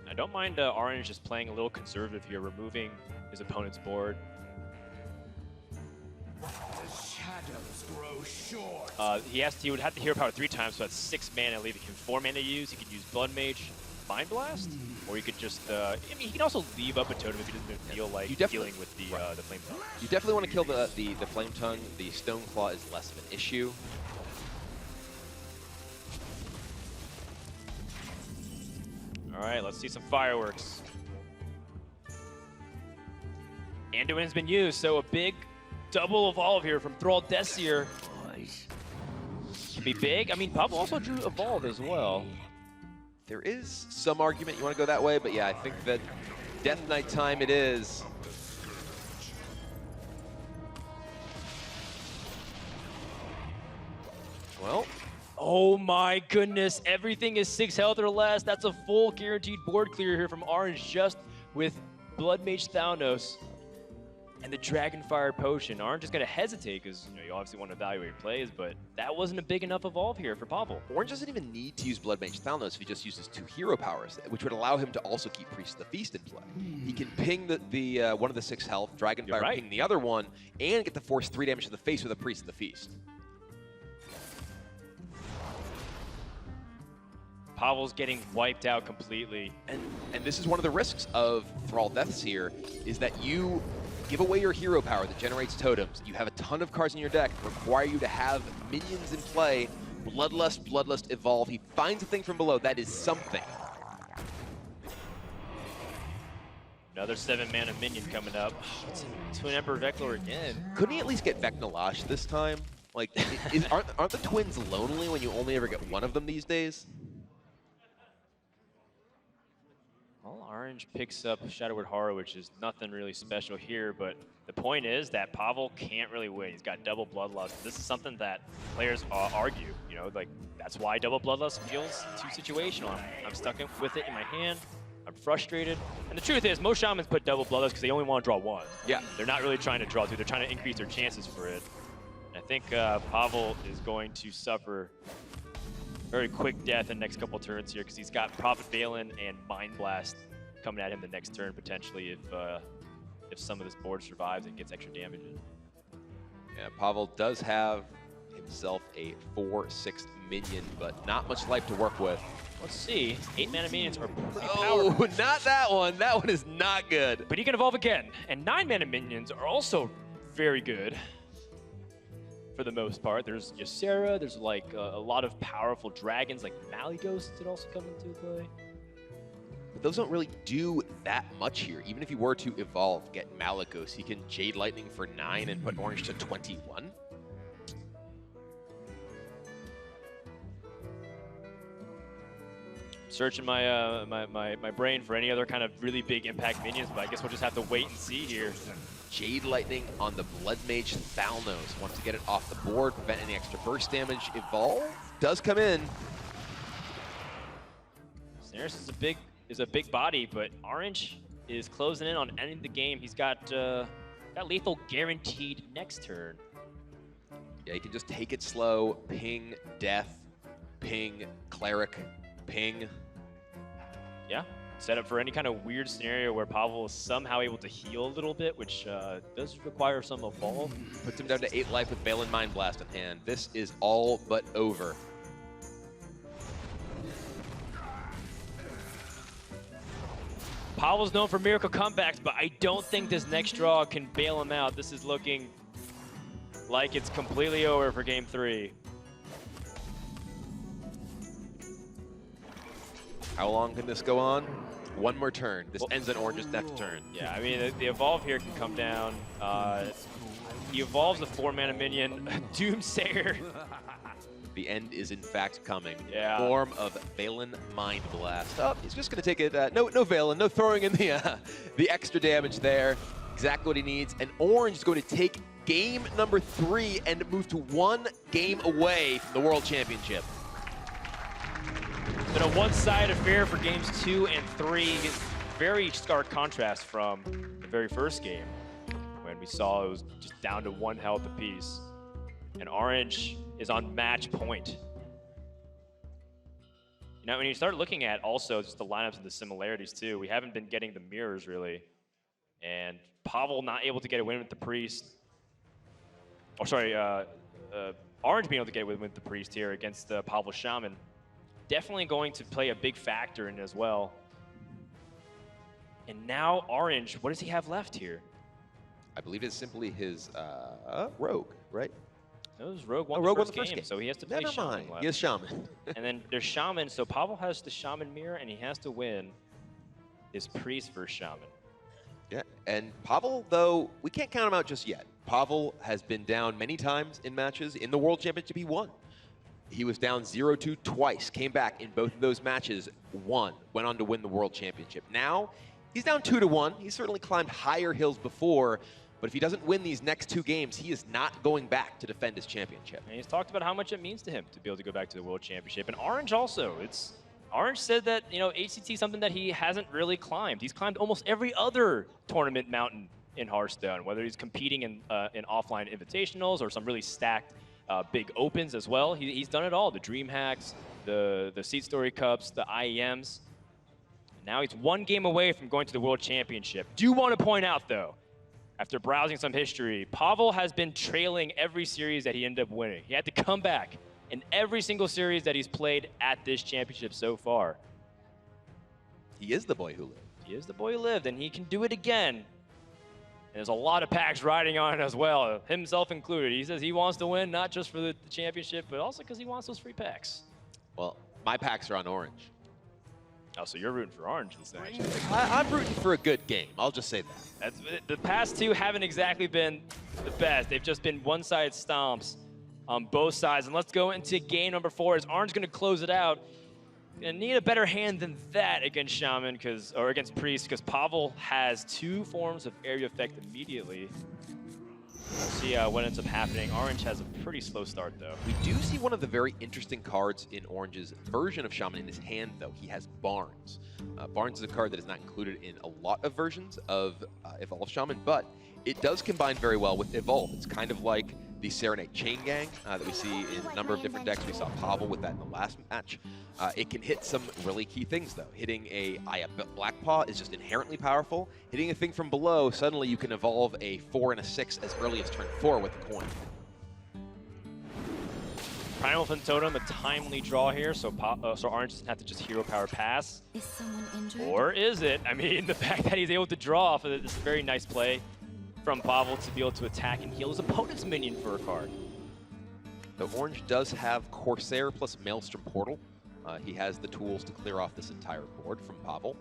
I don't mind Orange just playing a little conservative here, removing his opponent's board. The shadows grow short. He would have to hero power 3 times, so that's 6 mana, leaving him 4 mana to use. He could use Blood Mage, Mind Blast, or you could just, I mean, he can also leave up a totem if he doesn't feel like dealing with the Flame Tongue. You definitely want to kill the Flame Tongue. The Stone Claw is less of an issue. All right, let's see some fireworks. Anduin's been used, so a big double evolve here from Thrall Deathseer. Can be big. I mean, Pavel also drew Evolve as well. There is some argument you want to go that way, but yeah, I think that Death Knight time it is. Well, Oh my goodness, everything is 6 health or less. That's a full guaranteed board clear here from Orange just with Blood Mage Thanos and the Dragonfire Potion. Orange is going to hesitate because you obviously want to evaluate plays, but that wasn't a big enough evolve here for Pavel. Orange doesn't even need to use Blood Mage Thanos if he just uses 2 hero powers, which would allow him to also keep Priest of the Feast in play. He can ping the one of the 6 health, Dragonfire ping the other one, and get the force 3 damage to the face with a Priest of the Feast. Pavel's getting wiped out completely. And this is one of the risks of Thrall Deathseer, is that you give away your hero power that generates totems. You have a ton of cards in your deck, require you to have minions in play. Bloodlust, Evolve. He finds a thing from below. That is something. Another 7 mana minion coming up. Oh, it's a Twin Emperor Vector again. Couldn't he at least get Vecnalash this time? Like, aren't the twins lonely when you only ever get one of them these days? Well, Orange picks up Shadowward Horror, which is nothing really special here, but the point is that Pavel can't really win. He's got double Bloodlust. This is something that players argue, like that's why double Bloodlust feels too situational. I'm stuck with it in my hand. I'm frustrated. And the truth is, most Shamans put double Bloodlust because they only want to draw 1. Yeah. They're not really trying to draw 2. They're trying to increase their chances for it. And I think Pavel is going to suffer very quick death in the next couple turns here because he's got Prophet Valen and Mind Blast coming at him the next turn potentially if some of this board survives and gets extra damage in. Yeah, Pavel does have himself a 4/6 minion, but not much life to work with. Let's see. 8 mana minions are pretty Oh, powerful. not that one. That one is not good. But he can evolve again. And 9 mana minions are also very good. For the most part, there's Ysera, there's like a lot of powerful dragons like Malyghosts that also come into play. But those don't really do that much here. Even if he were to evolve, get Malyghost, he can Jade Lightning for 9 and put Orange to 21. searching my my brain for any other kind of really big impact minions, but I guess we'll just have to wait and see here. Jade Lightning on the Blood Mage Thalnos. Wants to get it off the board, prevent any extra burst damage. Evolve does come in. Snares is a big body, but Orange is closing in on ending the game. He's got lethal guaranteed next turn. Yeah, he can just take it slow, ping Death, ping Cleric, ping. Yeah, set up for any kind of weird scenario where Pavel is somehow able to heal a little bit, which does require some evolve. Puts him down to 8 life with Balin Mind Blast in hand. This is all but over. Pavel's known for miracle comebacks, but I don't think this next draw can bail him out. This is looking like it's completely over for game 3. How long can this go on? One more turn. This ends in Orange's next turn. Yeah, I mean, the evolve here can come down. He evolves a 4-mana minion, Doomsayer. The end is in fact coming. Yeah. Form of Balin Mind Blast. Oh, he's just going to take it. No Valen, no throwing in the extra damage there. Exactly what he needs. And Orange is going to take game number 3 and move to 1 game away from the World Championship. Been a one-sided affair for games 2 and 3. Very stark contrast from the very first game when we saw it was just down to 1 health apiece. And Orange is on match point. You know, when you start looking at also just the lineups and the similarities too, we haven't been getting the mirrors really. And Pavel not able to get a win with the Priest. Oh, sorry, Orange being able to get a win with the Priest here against the Pavel Shaman. Definitely going to play a big factor in it as well. And now Orange, what does he have left here? I believe it's simply his Rogue, right? It was Rogue won the first game, so he has to play Never Shaman mind. left. He has Shaman. And then there's Shaman, so Pavel has the Shaman mirror, and he has to win his Priest versus Shaman. Yeah, and Pavel, though, we can't count him out just yet. Pavel has been down many times in matches. In the World Championship, he won. He was down 0-2 twice, came back in both of those matches, won, went on to win the World Championship. Now, he's down 2-1. He's certainly climbed higher hills before, but if he doesn't win these next 2 games, he is not going back to defend his championship. And he's talked about how much it means to him to be able to go back to the World Championship. And Orange also, Orange said that, you know, HCT is something that he hasn't really climbed. He's climbed almost every other tournament mountain in Hearthstone, whether he's competing in offline invitationals or some really stacked big opens as well. He's done it all, the Dream Hacks, the Seed Story Cups, the IEMs. Now he's 1 game away from going to the World Championship. Do want to point out, though, after browsing some history, Pavel has been trailing every series that he ended up winning. He had to come back in every single series that he's played at this championship so far. He is the boy who lived. He is the boy who lived, and he can do it again. And there's a lot of packs riding on it as well, himself included. He says he wants to win, not just for the championship, but also because he wants those free packs. Well, my packs are on Orange. Oh, so you're rooting for Orange this match. I'm rooting for a good game. I'll just say that. The past 2 haven't exactly been the best. They've just been one-sided stomps on both sides. And let's go into game number 4 as Orange going to close it out. Gonna need a better hand than that against Shaman, or against Priest, because Pavel has 2 forms of area effect immediately. We'll see what ends up happening. Orange has a pretty slow start, though. We do see one of the very interesting cards in Orange's version of Shaman in his hand, though. He has Barnes. Barnes is a card that is not included in a lot of versions of Evolve Shaman, but it does combine very well with Evolve. It's kind of like the Serenade Chain Gang that we see in a number of different decks. We saw Pavel with that in the last match. It can hit some really key things, though. Hitting a Black Paw is just inherently powerful. Hitting a thing from below, suddenly you can evolve a 4 and a 6 as early as turn 4 with the coin. Primal Fin Totem, a timely draw here, so Orange doesn't have to just hero power pass. Is someone injured? Or is it? I mean, the fact that he's able to draw off of this very nice play from Pavel to be able to attack and heal his opponent's minion for a card. So Orange does have Corsair plus Maelstrom Portal. He has the tools to clear off this entire board from Pavel.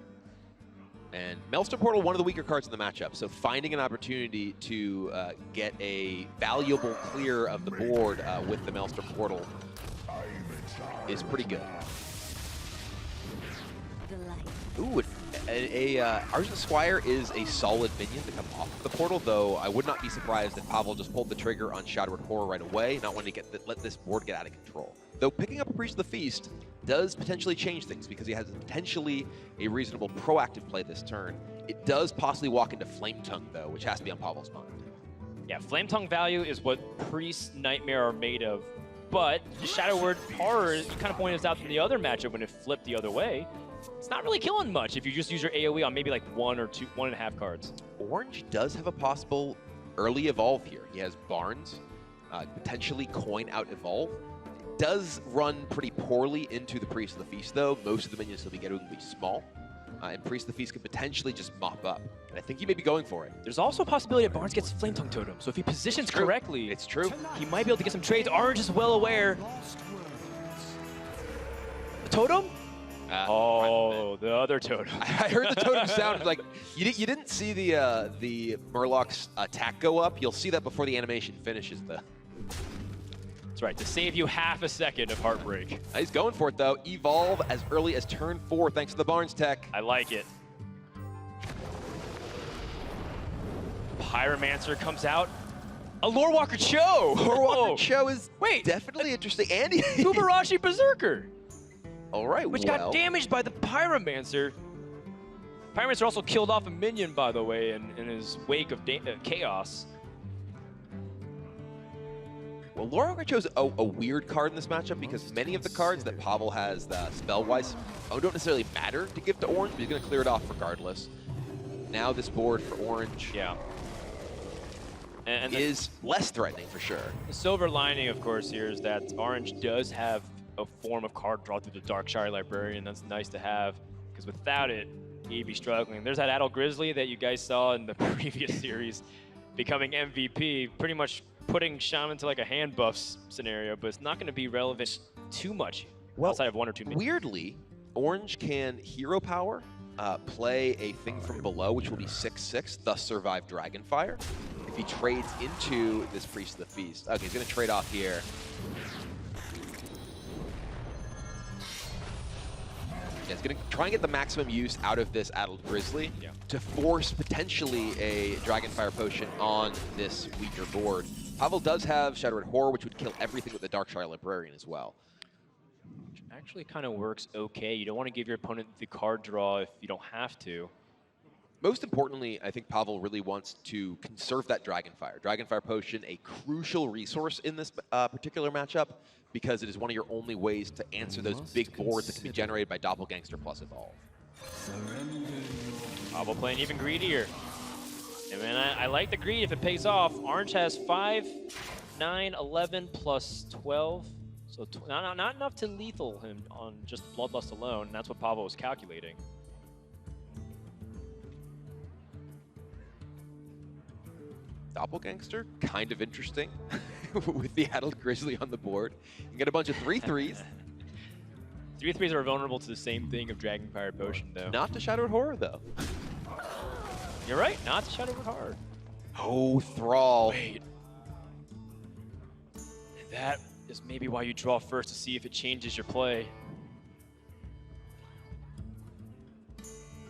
And Maelstrom Portal, one of the weaker cards in the matchup, so finding an opportunity to get a valuable clear of the board with the Maelstrom Portal is pretty good. Ooh, Argent Squire is a solid minion to come off the portal, though I would not be surprised if Pavel just pulled the trigger on Shadowed Horror right away, not wanting to let this board get out of control. Though picking up a Priest of the Feast does potentially change things because he has potentially a reasonable proactive play this turn. It does possibly walk into Flame Tongue, though, which has to be on Pavel's mind. Yeah, Flame Tongue value is what Priest Nightmare are made of. But Shadow Word Horror, you kind of pointed this out from the other matchup when it flipped the other way. It's not really killing much if you just use your AoE on maybe like 1.5 cards. Orange does have a possible early evolve here. He has Barnes, potentially coin out evolve. It does run pretty poorly into the Priest of the Feast, though. Most of the minions he'll be getting will be small. And Priest of the Feast could potentially just mop up. And I think he may be going for it. There's also a possibility that Barnes gets Flame Tongue Totem. So if he positions correctly, it's true. He might be able to get some trades. Orange is well aware. Totem? The other totem. I heard the totem sound like you didn't see the Murloc's attack go up. You'll see that before the animation finishes, though. That's right, to save you half a second of heartbreak. He's going for it, though. Evolve as early as turn 4, thanks to the Barnes tech. I like it. Pyromancer comes out. A Lorewalker Cho! Lorewalker Cho is definitely interesting. And Ubarashi Berserker! All right, which got damaged by the Pyromancer. Pyromancer also killed off a minion, by the way, in his wake of chaos. Well, Lorewalker chose a weird card in this matchup because many of the cards that Pavel has spell-wise don't necessarily matter to give to Orange, but he's going to clear it off regardless. Now this board for Orange and is less threatening for sure. The silver lining, of course, here is that Orange does have a form of card draw through the Darkshire Librarian. That's nice to have, because without it, he'd be struggling. There's that Adult Grizzly that you guys saw in the previous series becoming MVP, pretty much putting Shaman to like a hand buffs scenario, but it's not going to be relevant too much outside of 1 or 2 minions. Weirdly, Orange can hero power, play a thing from below, which will be 6/6, thus survive Dragonfire. If he trades into this Priest of the Feast. Okay, he's going to trade off here. Yeah, he's going to try and get the maximum use out of this Adult Grizzly to force potentially a Dragonfire Potion on this weaker board. Pavel does have Shadowed Horror, which would kill everything with the Darkshire Librarian as well. Which actually kind of works okay. You don't want to give your opponent the card draw if you don't have to. Most importantly, I think Pavel really wants to conserve that Dragonfire. Dragonfire Potion, a crucial resource in this particular matchup, because it is one of your only ways to answer those big boards that can be generated by Doppelgangster plus Evolve. Pavel playing even greedier. And man, I like the greed if it pays off. Orange has 5, 9, 11 plus 12. So not enough to lethal him on just Bloodlust alone. And that's what Pavel was calculating. Doppelgangster, kind of interesting with the Adult Grizzly on the board. You can get a bunch of 3/3s. 3/3s are vulnerable to the same thing of Dragonfire Potion, though. Not to Shadowed Horror, though. You're right, not to Shadowed Horror. Oh, Thrall. Wait. That is maybe why you draw first to see if it changes your play.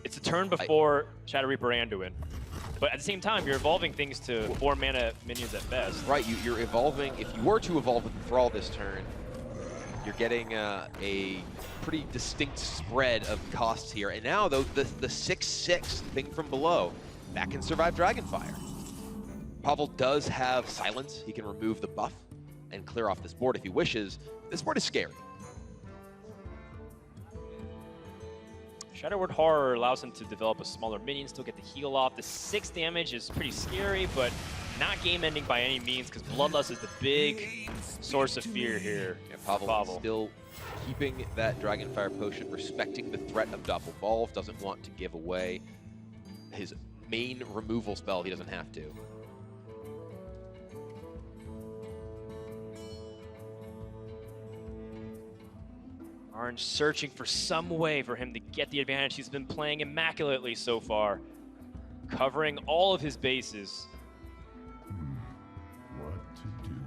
It's a turn before Shadow Reaper Anduin. But at the same time, you're evolving things to 4 mana minions at best. Right, you're evolving. If you were to evolve with Thrall this turn, you're getting a pretty distinct spread of costs here. And now, though, the 6/6 thing from below, that can survive Dragonfire. Pavel does have Silence. He can remove the buff and clear off this board if he wishes. This board is scary. Shadow Word Horror allows him to develop a smaller minion, still get the heal off. The 6 damage is pretty scary, but not game-ending by any means, because Bloodlust is the big source of fear here. Yeah, Pavel still keeping that Dragonfire Potion, respecting the threat of Doppelvolve, doesn't want to give away his main removal spell. He doesn't have to. Orange searching for some way for him to get the advantage. He's been playing immaculately so far, covering all of his bases.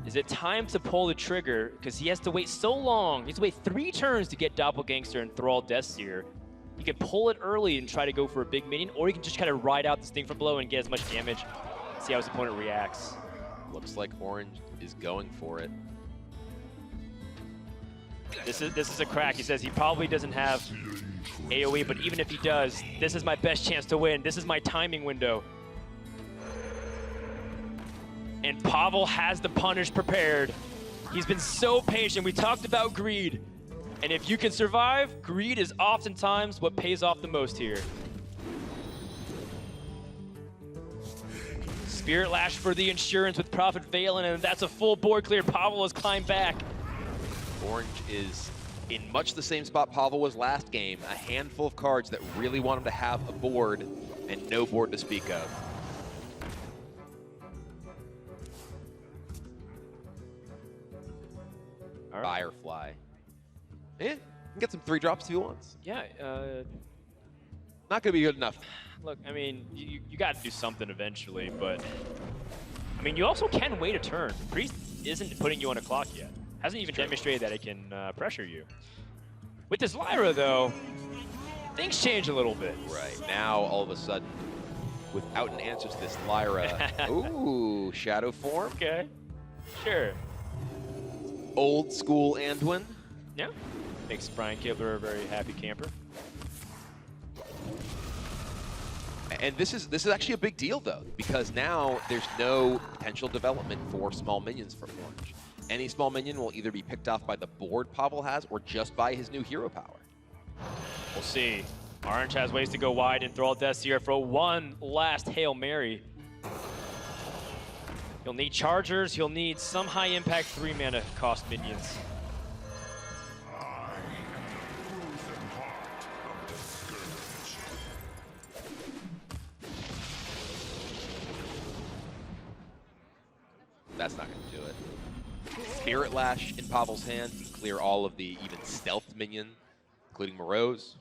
Is it time to pull the trigger? Because he has to wait so long. He has to wait 3 turns to get Doppelgangster and Thrall Deathseer. You can pull it early and try to go for a big minion, or you can just kind of ride out this thing from below and get as much damage. See how his opponent reacts. Looks like Orange is going for it. This is a crack. He says he probably doesn't have AoE, but even if he does, this is my best chance to win. This is my timing window. And Pavel has the punish prepared. He's been so patient. We talked about greed. And if you can survive, greed is oftentimes what pays off the most here. Spirit Lash for the insurance with Prophet Valen, and that's a full board clear. Pavel has climbed back. Orange is in much the same spot Pavel was last game. A handful of cards that really want him to have a board and no board to speak of. All right. Firefly. Yeah, you can get some 3-drops if he wants. Yeah, Not gonna be good enough. look, I mean, you got to do something eventually, but I mean, you also can wait a turn. Priest isn't putting you on a clock yet. Hasn't even demonstrated that it can pressure you. With this Lyra, though, things change a little bit. Right, now all of a sudden, without an answer to this Lyra, ooh, shadow form. Okay, sure. Old school Anduin. Yeah, makes Brian Kibler a very happy camper. And this is actually a big deal though, because now there's no potential development for small minions for Orange. Any small minion will either be picked off by the board Pavel has or just by his new hero power. We'll see. Orange has ways to go wide and throw out Death Seer for one last Hail Mary. He'll need chargers, he'll need some high impact 3-mana cost minions. That's not going to do it. Spirit Lash in Pavel's hand can clear all of the even stealth minion, including Morose.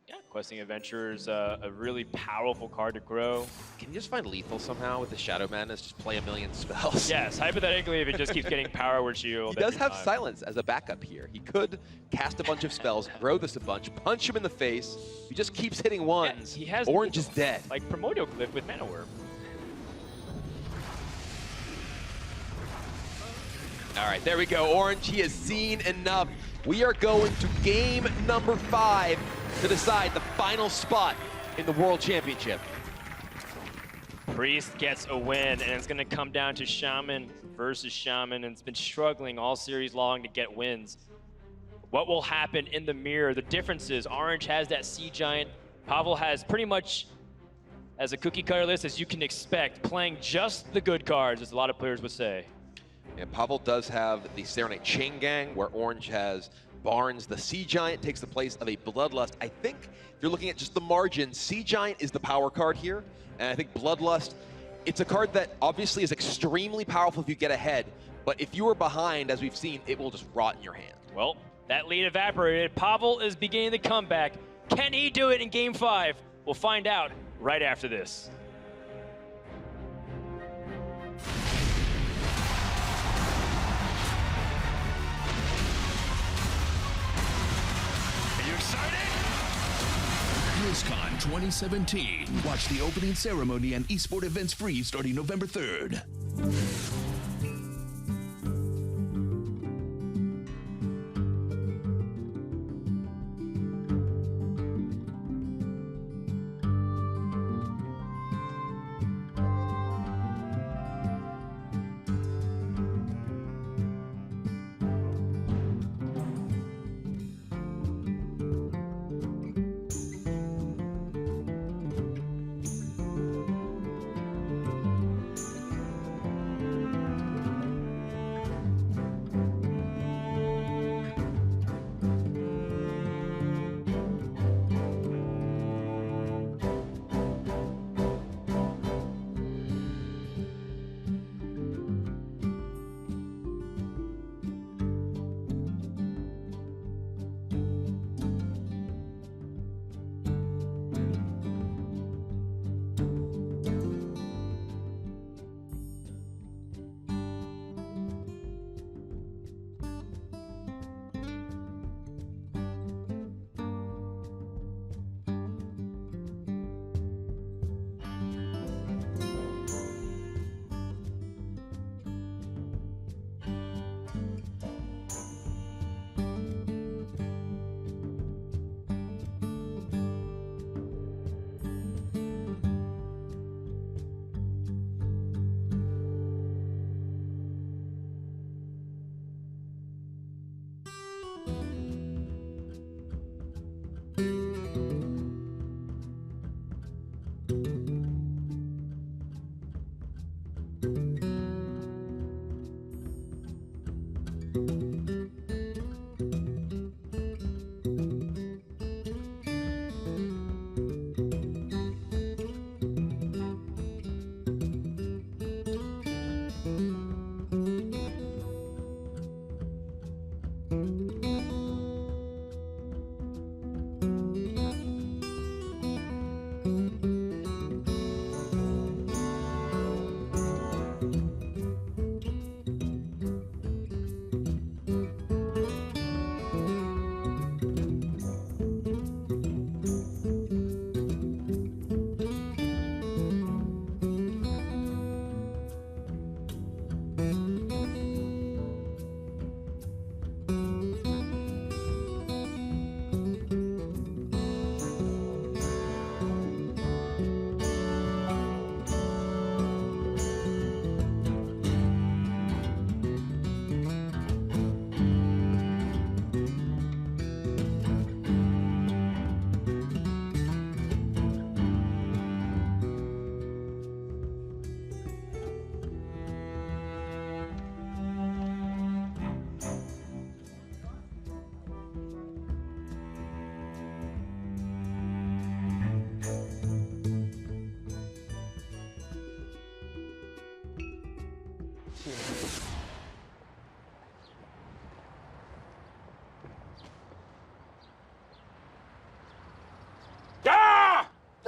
Yeah, Questing Adventurers, a really powerful card to grow. Can you just find lethal somehow with the Shadow Madness? Just play a million spells. Yes, hypothetically, if it just keeps getting Power Word Shield. He does every have time. silence as a backup here. He could cast a bunch of spells, grow this a bunch, punch him in the face. He just keeps hitting ones. Yeah, he has Orange is dead. Like Primordial Glyph with Mana Wurm. All right, there we go. Orange, he has seen enough. We are going to game number 5 to decide the final spot in the World Championship. Priest gets a win, and it's going to come down to Shaman versus Shaman, and it's been struggling all series long to get wins. What will happen in the mirror? The difference is Orange has that Sea Giant. Pavel has pretty much as a cookie cutter list as you can expect, playing just the good cards, as a lot of players would say. And Pavel does have the Serenite Chain Gang, where Orange has Barnes. The Sea Giant takes the place of a Bloodlust. I think if you're looking at just the margin, Sea Giant is the power card here. And I think Bloodlust, it's a card that obviously is extremely powerful if you get ahead. But if you are behind, as we've seen, it will just rot in your hand. Well, that lead evaporated. Pavel is beginning the comeback. Can he do it in Game 5? We'll find out right after this. BlizzCon 2017. Watch the opening ceremony and eSport events free starting November 3rd.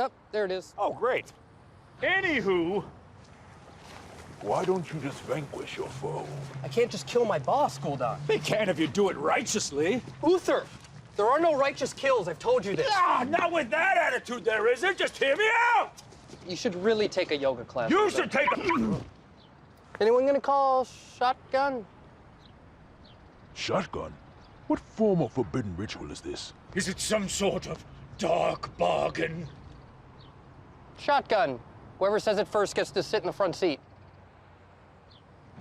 Yep, there it is. Oh, great. Anywho, why don't you just vanquish your foe? I can't just kill my boss, Gul'dan. They can if you do it righteously. Uther, there are no righteous kills. I've told you this. Ah, not with that attitude there isn't. Just hear me out. You should really take a yoga class. You Uther. should take a... Anyone gonna call shotgun? Shotgun? What form of forbidden ritual is this? Is it some sort of dark bargain? Shotgun. Whoever says it first gets to sit in the front seat.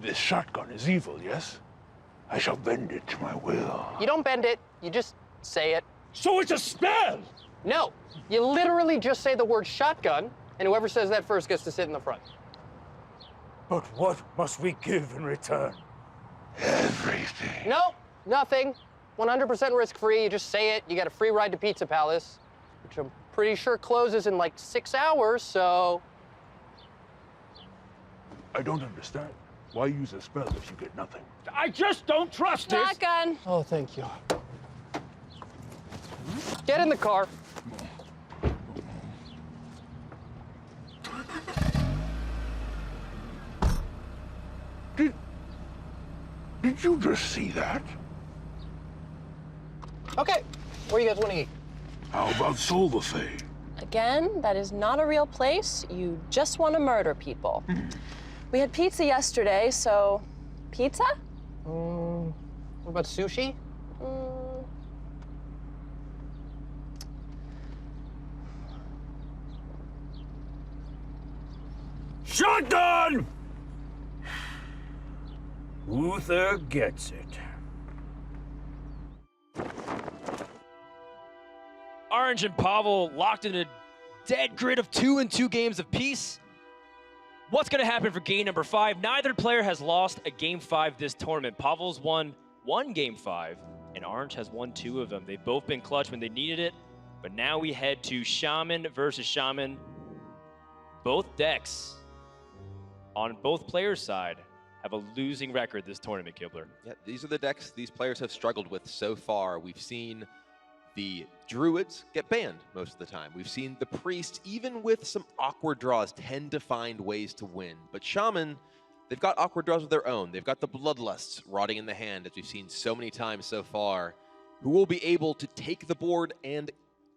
This shotgun is evil, yes? I shall bend it to my will. You don't bend it, you just say it. So it's a spell! No, you literally just say the word shotgun, and whoever says that first gets to sit in the front. But what must we give in return? Everything. No, nothing. 100% risk-free, you just say it, you get a free ride to Pizza Palace, which I'm pretty sure closes in like 6 hours, so... I don't understand. Why use a spell if you get nothing? I just don't trust it! Shotgun. Oh, thank you. Get in the car. Did you just see that? Okay, where you guys want to eat? How about Solvafay? Again, that is not a real place. You just want to murder people. We had pizza yesterday, so pizza? What about sushi? Shotgun! Uther gets it. Orange and Pavel locked in a dead grid of 2-2 games apiece. What's going to happen for game number 5? Neither player has lost a game 5 this tournament. Pavel's won 1 game 5, and Orange has won 2 of them. They've both been clutch when they needed it, but now we head to Shaman versus Shaman. Both decks on both players' side have a losing record this tournament, Kibler. Yeah, these are the decks these players have struggled with so far. We've seen the Druids get banned most of the time. We've seen the Priests, even with some awkward draws, tend to find ways to win. But Shaman, they've got awkward draws of their own. They've got the Bloodlusts rotting in the hand, as we've seen so many times so far, who will be able to take the board and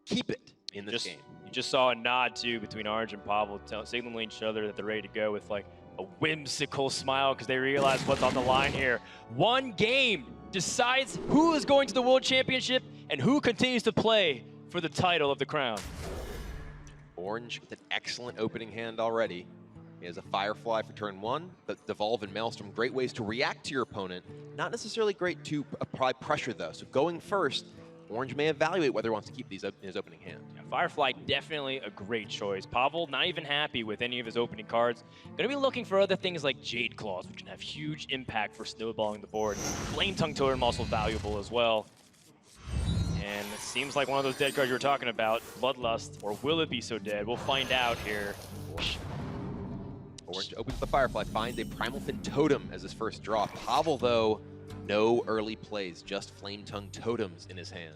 keep it in this game. You just saw a nod, too, between Orange and Pavel, signaling each other that they're ready to go with, like, a whimsical smile because they realize what's on the line here. 1 game decides who is going to the World Championship and who continues to play for the title of the crown. Orange with an excellent opening hand already. He has a Firefly for turn 1, but Devolve and Maelstrom, great ways to react to your opponent. Not necessarily great to apply pressure, though. So going first, Orange may evaluate whether he wants to keep these in his opening hand. Yeah, Firefly, definitely a great choice. Pavel, not even happy with any of his opening cards. Going to be looking for other things like Jade Claws, which can have huge impact for snowballing the board. Flame Tongue Totem also valuable as well. And it seems like one of those dead cards you were talking about, Bloodlust, or will it be so dead? We'll find out here. Orange opens the Firefly, finds a Primal Fin Totem as his first draw. Pavel, though, no early plays, just Flame Tongue Totems in his hand.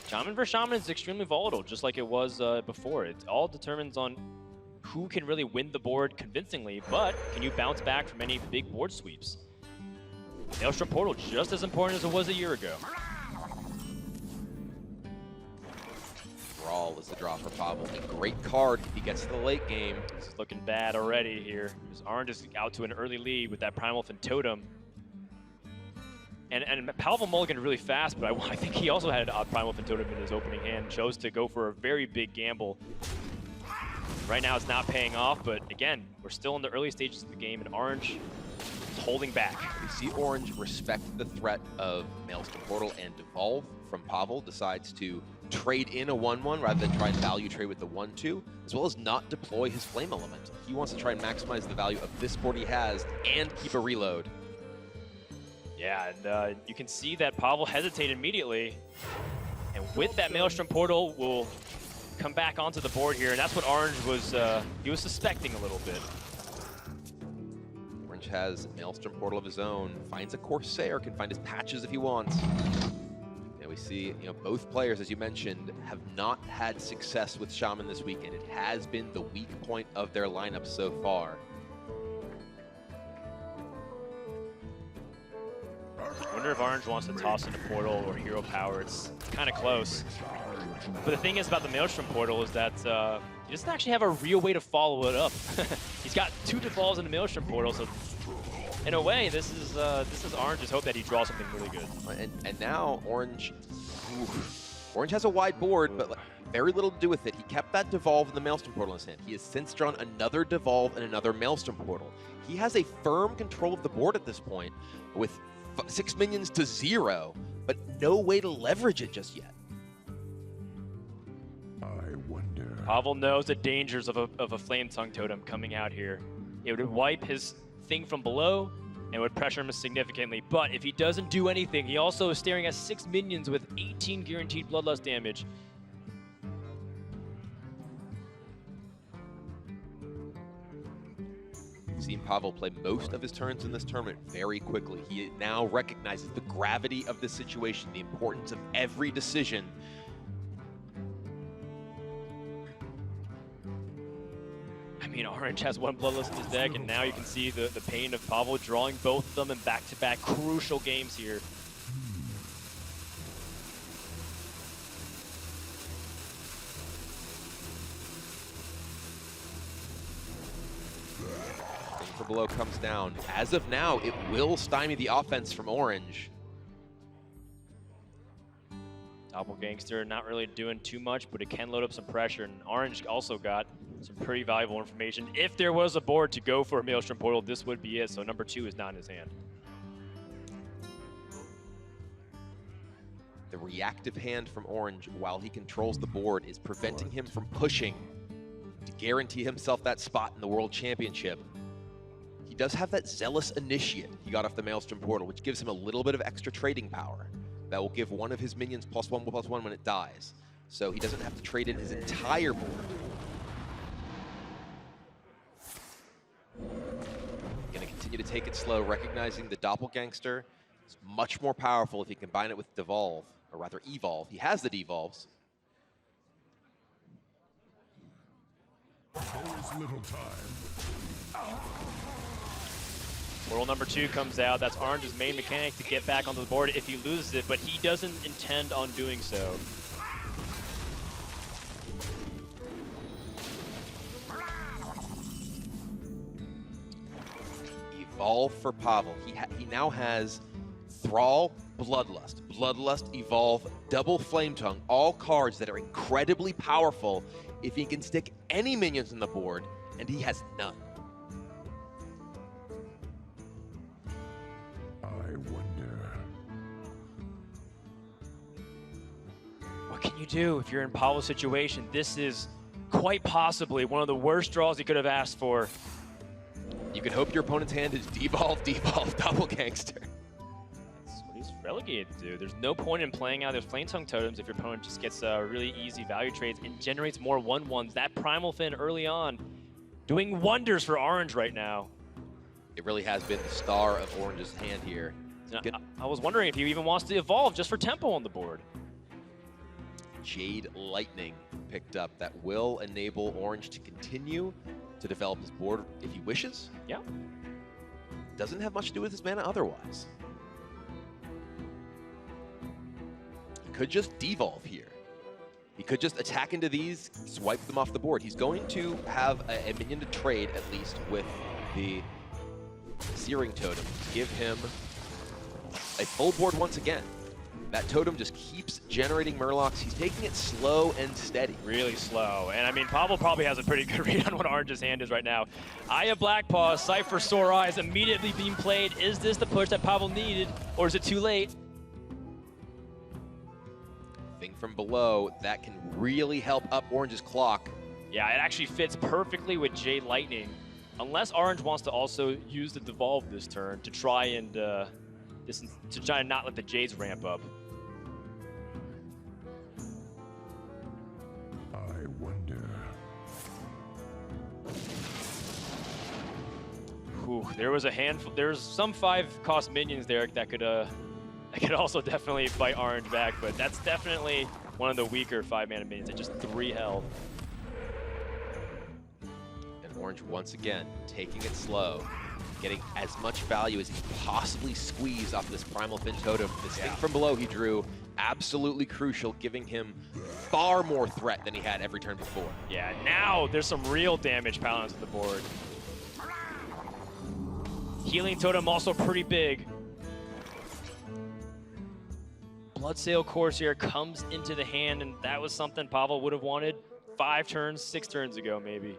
Shaman vs. Shaman is extremely volatile, just like it was before. It all determines on who can really win the board convincingly, but can you bounce back from any big board sweeps? Maelstrom Portal, just as important as it was a year ago. Brawl is the draw for Pavel. A great card if he gets to the late game. It's looking bad already here, because Orange is out to an early lead with that Primal Fin Totem. And Pavel mulliganed really fast, but I think he also had a Primal Fin Totem in his opening hand, chose to go for a very big gamble. Right now it's not paying off, but again, we're still in the early stages of the game, and Orange is holding back. We see Orange respect the threat of Maelstrom Portal and Devolve from Pavel, decides to trade in a 1-1 rather than try and value trade with the 1-2, as well as not deploy his Flame Elemental. He wants to try and maximize the value of this board he has and keep a reload. Yeah, and you can see that Pavel hesitated immediately. And with that Maelstrom Portal, will come back onto the board here, and that's what Orange was, he was suspecting a little bit. Orange has Maelstrom Portal of his own, finds a Corsair, can find his patches if he wants. And we see, both players, as you mentioned, have not had success with Shaman this weekend. It has been the weak point of their lineup so far. I wonder if Orange wants to toss in a portal or hero power. It's kind of close. But the thing is about the Maelstrom portal is that he doesn't actually have a real way to follow it up. He's got 2 devolves in the Maelstrom portal, so in a way, this is Orange's hope that he draws something really good. And now Orange has a wide board, but very little to do with it. He kept that devolve in the Maelstrom portal in his hand. He has since drawn another devolve and another Maelstrom portal. He has a firm control of the board at this point, with 6 minions to 0, but no way to leverage it just yet. I wonder. Pavel knows the dangers of a Flame Tongue Totem coming out here. It would wipe his thing from below and would pressure him significantly. But if he doesn't do anything, he also is staring at 6 minions with 18 guaranteed Bloodlust damage. We've seen Pavel play most of his turns in this tournament very quickly. He now recognizes the gravity of this situation, the importance of every decision. I mean, Orange has 1 Bloodlust in his deck, and now you can see the pain of Pavel drawing both of them in back-to-back crucial games here. From below comes down. As of now, it will stymie the offense from Orange. Doppelgangster not really doing too much, but it can load up some pressure, and Orange also got some pretty valuable information. If there was a board to go for a Maelstrom portal, this would be it, so number 2 is not in his hand. The reactive hand from Orange, while he controls the board, is preventing him from pushing to guarantee himself that spot in the World Championship. He does have that Zealous Initiate he got off the Maelstrom portal, which gives him a little bit of extra trading power. That will give one of his minions +1/+1 when it dies. So he doesn't have to trade in his entire board. Gonna continue to take it slow, recognizing the Doppelgangster is much more powerful if he combine it with Devolve, or rather Evolve. He has the Devolves. There's little time. Portal number 2 comes out. That's Orange's main mechanic to get back onto the board if he loses it, but he doesn't intend on doing so. Evolve for Pavel. He now has Thrall, Bloodlust, Evolve, Double Flame Tongue, all cards that are incredibly powerful if he can stick any minions on the board, and he has none. I wonder. What can you do if you're in Pavel's situation? This is quite possibly one of the worst draws he could have asked for. You can hope your opponent's hand is Devolve, Doppelgangster. That's what he's relegated to do. There's no point in playing out those Flame Tongue Totems if your opponent just gets really easy value trades and generates more 1/1s. That Primal Fin early on doing wonders for Orange right now. It really has been the star of Orange's hand here. I was wondering if he even wants to evolve just for tempo on the board. Jade Lightning picked up. That will enable Orange to continue to develop his board if he wishes. Yeah. Doesn't have much to do with his mana otherwise. He could just devolve here. He could just attack into these, swipe them off the board. He's going to have a minion to trade, at least, with the Searing Totem to give him a full board once again. That totem just keeps generating Murlocs. He's taking it slow and steady. Really slow. And I mean, Pavel probably has a pretty good read on what Orange's hand is right now. Aya Blackpaw, Cypher Sore Eyes immediately being played. Is this the push that Pavel needed, or is it too late? Thing from below, that can really help up Orange's clock. Yeah, it actually fits perfectly with Jade Lightning. Unless Orange wants to also use the Devolve this turn to try and not let the Jades ramp up. I wonder. Whew, there was a handful. There's some 5-cost minions there that could That could also definitely fight Orange back, but that's definitely one of the weaker 5-mana minions at just 3 health. And Orange once again taking it slow, getting as much value as he possibly squeezed off this Primal Fin Totem. The sting from below he drew, absolutely crucial, giving him far more threat than he had every turn before. Yeah, now there's some real damage piling onto the board. Healing Totem also pretty big. Bloodsail Corsair comes into the hand, and that was something Pavel would have wanted 5 turns, 6 turns ago maybe.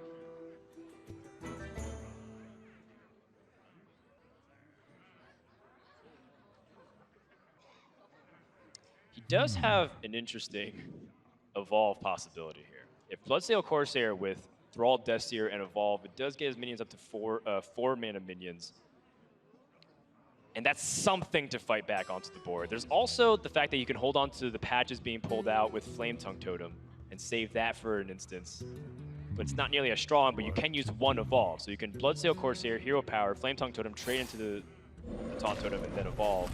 He does have an interesting evolve possibility here. If Bloodsail Corsair with Thrall, Deathseer, and Evolve, it does get his minions up to 4 mana minions. And that's something to fight back onto the board. There's also the fact that you can hold on to the patches being pulled out with Flame Tongue Totem and save that for an instance. But it's not nearly as strong, but you can use 1 Evolve. So you can Bloodsail Corsair, Hero Power, Flame Tongue Totem, trade into the Taunt Totem, and then Evolve.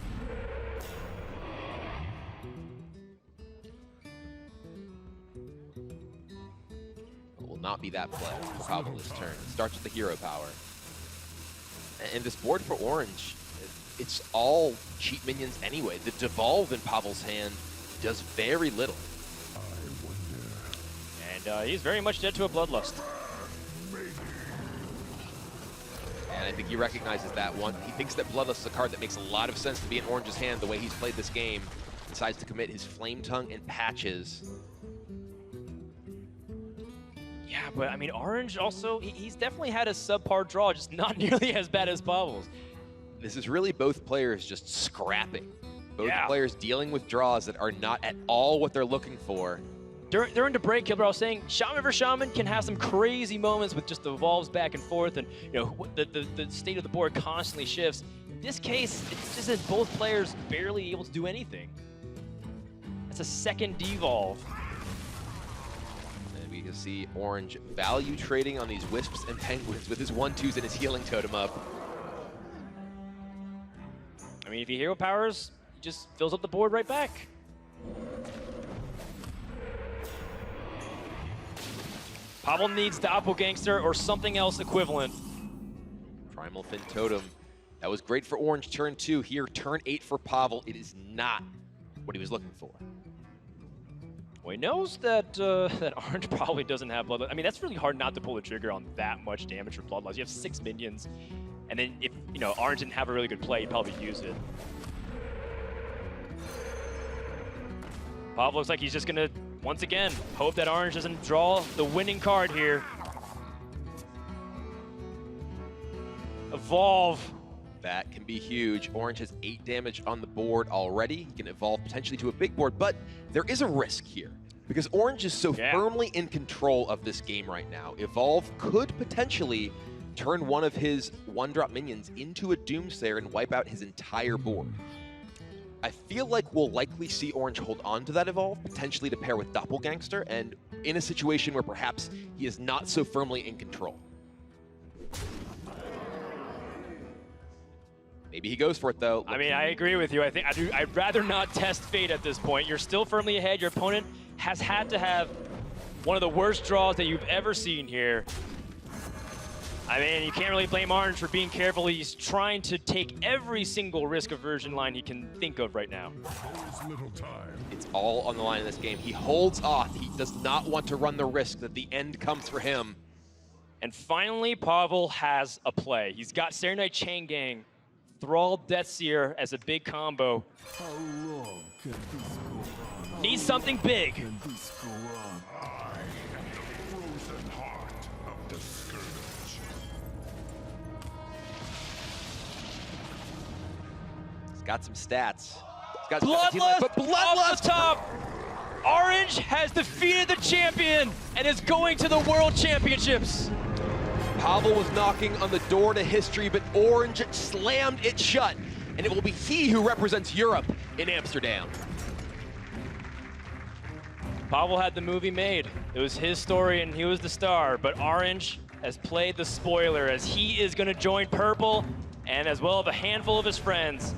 It will not be that play for Pavel this turn. It starts with the Hero Power. And this board for Orange, it's all cheap minions anyway. The Devolve in Pavel's hand does very little. And he's very much dead to a Bloodlust. And I think he recognizes that one. He thinks that Bloodlust is a card that makes a lot of sense to be in Orange's hand the way he's played this game. Decides to commit his Flame Tongue and Patches. Yeah, but I mean, Orange also, he's definitely had a subpar draw, just not nearly as bad as Pavel's. This is really both players just scrapping. Both players dealing with draws that are not at all what they're looking for. During the break, Kilber, I was saying, Shaman vs. Shaman can have some crazy moments with just the evolves back and forth, and you know the state of the board constantly shifts. In this case, it's just that both players barely able to do anything. That's a second devolve. And we can see Orange value trading on these Wisps and Penguins with his 1/2s and his Healing Totem up. I mean, if he hero powers, he just fills up the board right back. Pavel needs Doppelgangster or something else equivalent. Primal Fin Totem. That was great for Orange turn 2. Here, turn 8 for Pavel. It is not what he was looking for. Well, he knows that that Orange probably doesn't have Bloodlust. I mean, that's really hard not to pull the trigger on that much damage for Bloodlust. You have 6 minions, and then if Orange didn't have a really good play, he'd probably use it. Pavel looks like he's just gonna, once again, hope that Orange doesn't draw the winning card here. Evolve. That can be huge. Orange has 8 damage on the board already. He can evolve potentially to a big board, but there is a risk here because Orange is so firmly in control of this game right now. Evolve could potentially turn one of his 1-drop minions into a Doomsayer and wipe out his entire board. I feel like we'll likely see Orange hold on to that Evolve, potentially to pair with Doppelgangster, and in a situation where perhaps he is not so firmly in control. Maybe he goes for it, though. I mean, I agree with you. I'd rather not test fate at this point. You're still firmly ahead. Your opponent has had to have one of the worst draws that you've ever seen here. I mean, you can't really blame Orange for being careful. He's trying to take every single risk aversion line he can think of right now. It's all on the line in this game. He holds off. He does not want to run the risk that the end comes for him. And finally, Pavel has a play. He's got Serenite Chain Gang, Thrall, Deathseer as a big combo. How long can this go on? Needs something big. Can this go on? I am the frozen heart of the scourge. He's got some stats. He's got Bloodlust, but Bloodlust off the top. Orange has defeated the champion and is going to the World Championships. Pavel was knocking on the door to history, but Orange slammed it shut, and it will be he who represents Europe in Amsterdam. Pavel had the movie made. It was his story, and he was the star, but Orange has played the spoiler as he is going to join Purple, and as well as a handful of his friends,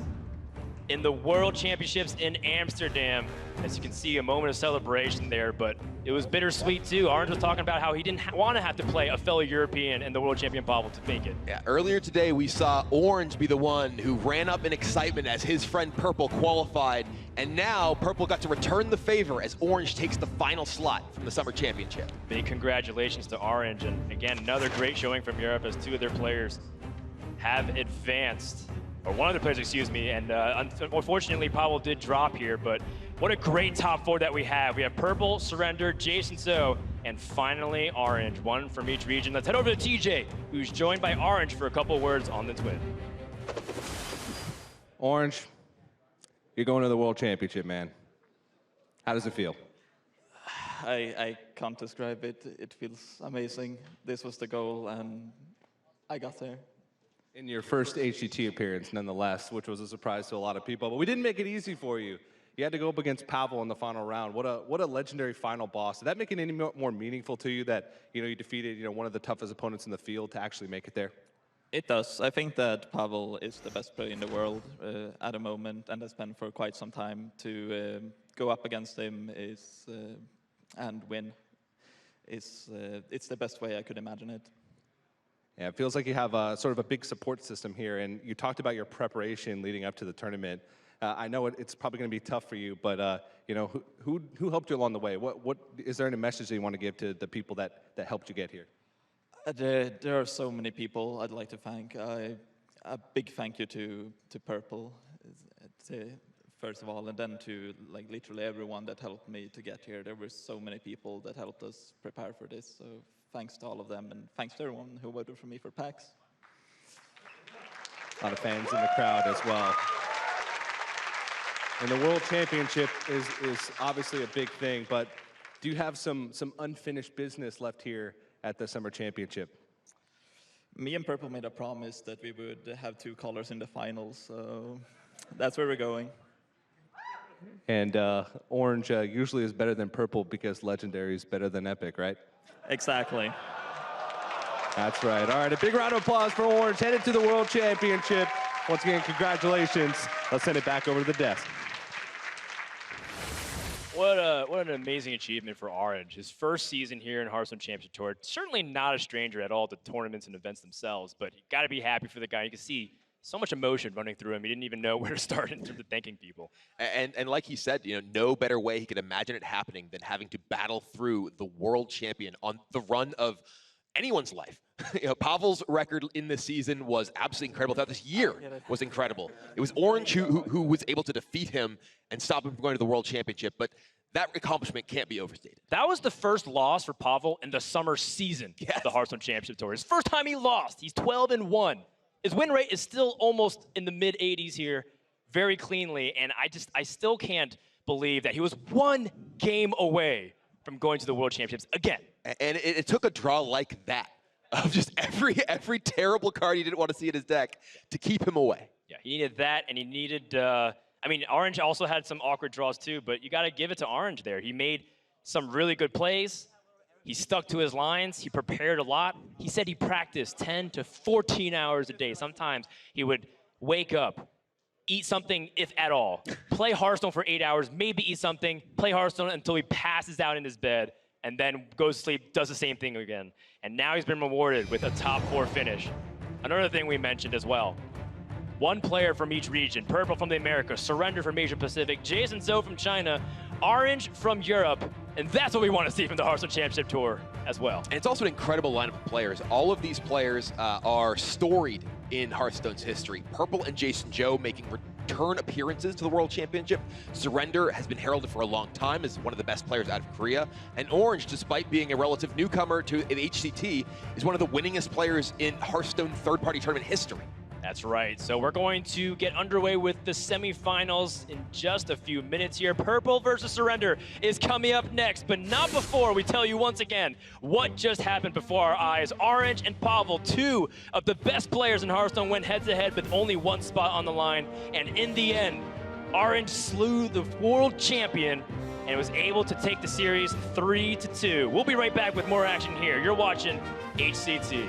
in the World Championships in Amsterdam. As you can see, a moment of celebration there, but it was bittersweet too. Orange was talking about how he didn't want to have to play a fellow European and the world champion Pavel to make it. Yeah, earlier today we saw Orange be the one who ran up in excitement as his friend Purple qualified, and now Purple got to return the favor as Orange takes the final slot from the Summer Championship. Big congratulations to Orange, and again, another great showing from Europe as two of their players have advanced. Or one of the players, excuse me, and unfortunately Pavel did drop here, but what a great top four that we have. We have Purple, Surrender, Jason So, and finally Orange, one from each region. Let's head over to TJ, who's joined by Orange for a couple words on the Twin. Orange, you're going to the World Championship, man. How does it feel? I can't describe it. It feels amazing. This was the goal, and I got there. In your first HCT appearance, nonetheless, which was a surprise to a lot of people, but we didn't make it easy for you. You had to go up against Pavel in the final round. What a legendary final boss. Did that make it any more meaningful to you that you defeated one of the toughest opponents in the field to actually make it there? It does. I think that Pavel is the best player in the world at the moment, and has been for quite some time. To go up against him and win it's the best way I could imagine it. Yeah, it feels like you have sort of a big support system here, and you talked about your preparation leading up to the tournament. I know it's probably going to be tough for you, but who helped you along the way? What is there any message that you want to give to the people that helped you get here? There are so many people I'd like to thank. A big thank you to Purple, first of all, and then to literally everyone that helped me to get here. There were so many people that helped us prepare for this. So thanks to all of them, and thanks to everyone who voted for me for PAX. A lot of fans in the crowd as well. And the World Championship is obviously a big thing, but do you have some unfinished business left here at the Summer Championship? Me and Purple made a promise that we would have 2 colors in the finals, so that's where we're going. And Orange usually is better than Purple because Legendary is better than Epic, right? Exactly. That's right. All right, a big round of applause for Orange, headed to the World Championship. Once again, congratulations. Let's send it back over to the desk. What an amazing achievement for Orange. His first season here in Hearthstone Championship Tour. Certainly not a stranger at all to tournaments and events themselves, but you got to be happy for the guy. You can see so much emotion running through him. He didn't even know where to start in terms of thanking people. And like he said, no better way he could imagine it happening than having to battle through the world champion on the run of anyone's life. Pavel's record in this season was absolutely incredible. Throughout this year was incredible. It was Orange who was able to defeat him and stop him from going to the World Championship, but that accomplishment can't be overstated. That was the first loss for Pavel in the summer season of the Hearthstone Championship Tour. His first time he lost. He's 12-1. His win rate is still almost in the mid-80s here, very cleanly, and I still can't believe that he was 1 game away from going to the World Championships again. And it took a draw like that, of just every terrible card he didn't want to see in his deck to keep him away. Yeah, he needed that, and he needed, Orange also had some awkward draws too, but you got to give it to Orange there. He made some really good plays. He stuck to his lines. He prepared a lot. He said he practiced 10 to 14 hours a day. Sometimes he would wake up, eat something, if at all, play Hearthstone for 8 hours, maybe eat something, play Hearthstone until he passes out in his bed, and then goes to sleep, does the same thing again. And now he's been rewarded with a top 4 finish. Another thing we mentioned as well, 1 player from each region, Purple from the Americas, Surrender from Asia Pacific, Jason So from China, Orange from Europe, and that's what we want to see from the Hearthstone Championship Tour as well. And it's also an incredible lineup of players. All of these players are storied in Hearthstone's history. Purple and Jason So making return appearances to the World Championship. Surrender has been heralded for a long time as one of the best players out of Korea. And Orange, despite being a relative newcomer to the HCT, is one of the winningest players in Hearthstone third-party tournament history. That's right. So we're going to get underway with the semifinals in just a few minutes here. Purple versus Surrender is coming up next, but not before we tell you once again what just happened before our eyes. Orange and Pavel, 2 of the best players in Hearthstone, went head-to-head with only 1 spot on the line. And in the end, Orange slew the world champion and was able to take the series 3-2. We'll be right back with more action here. You're watching HCT.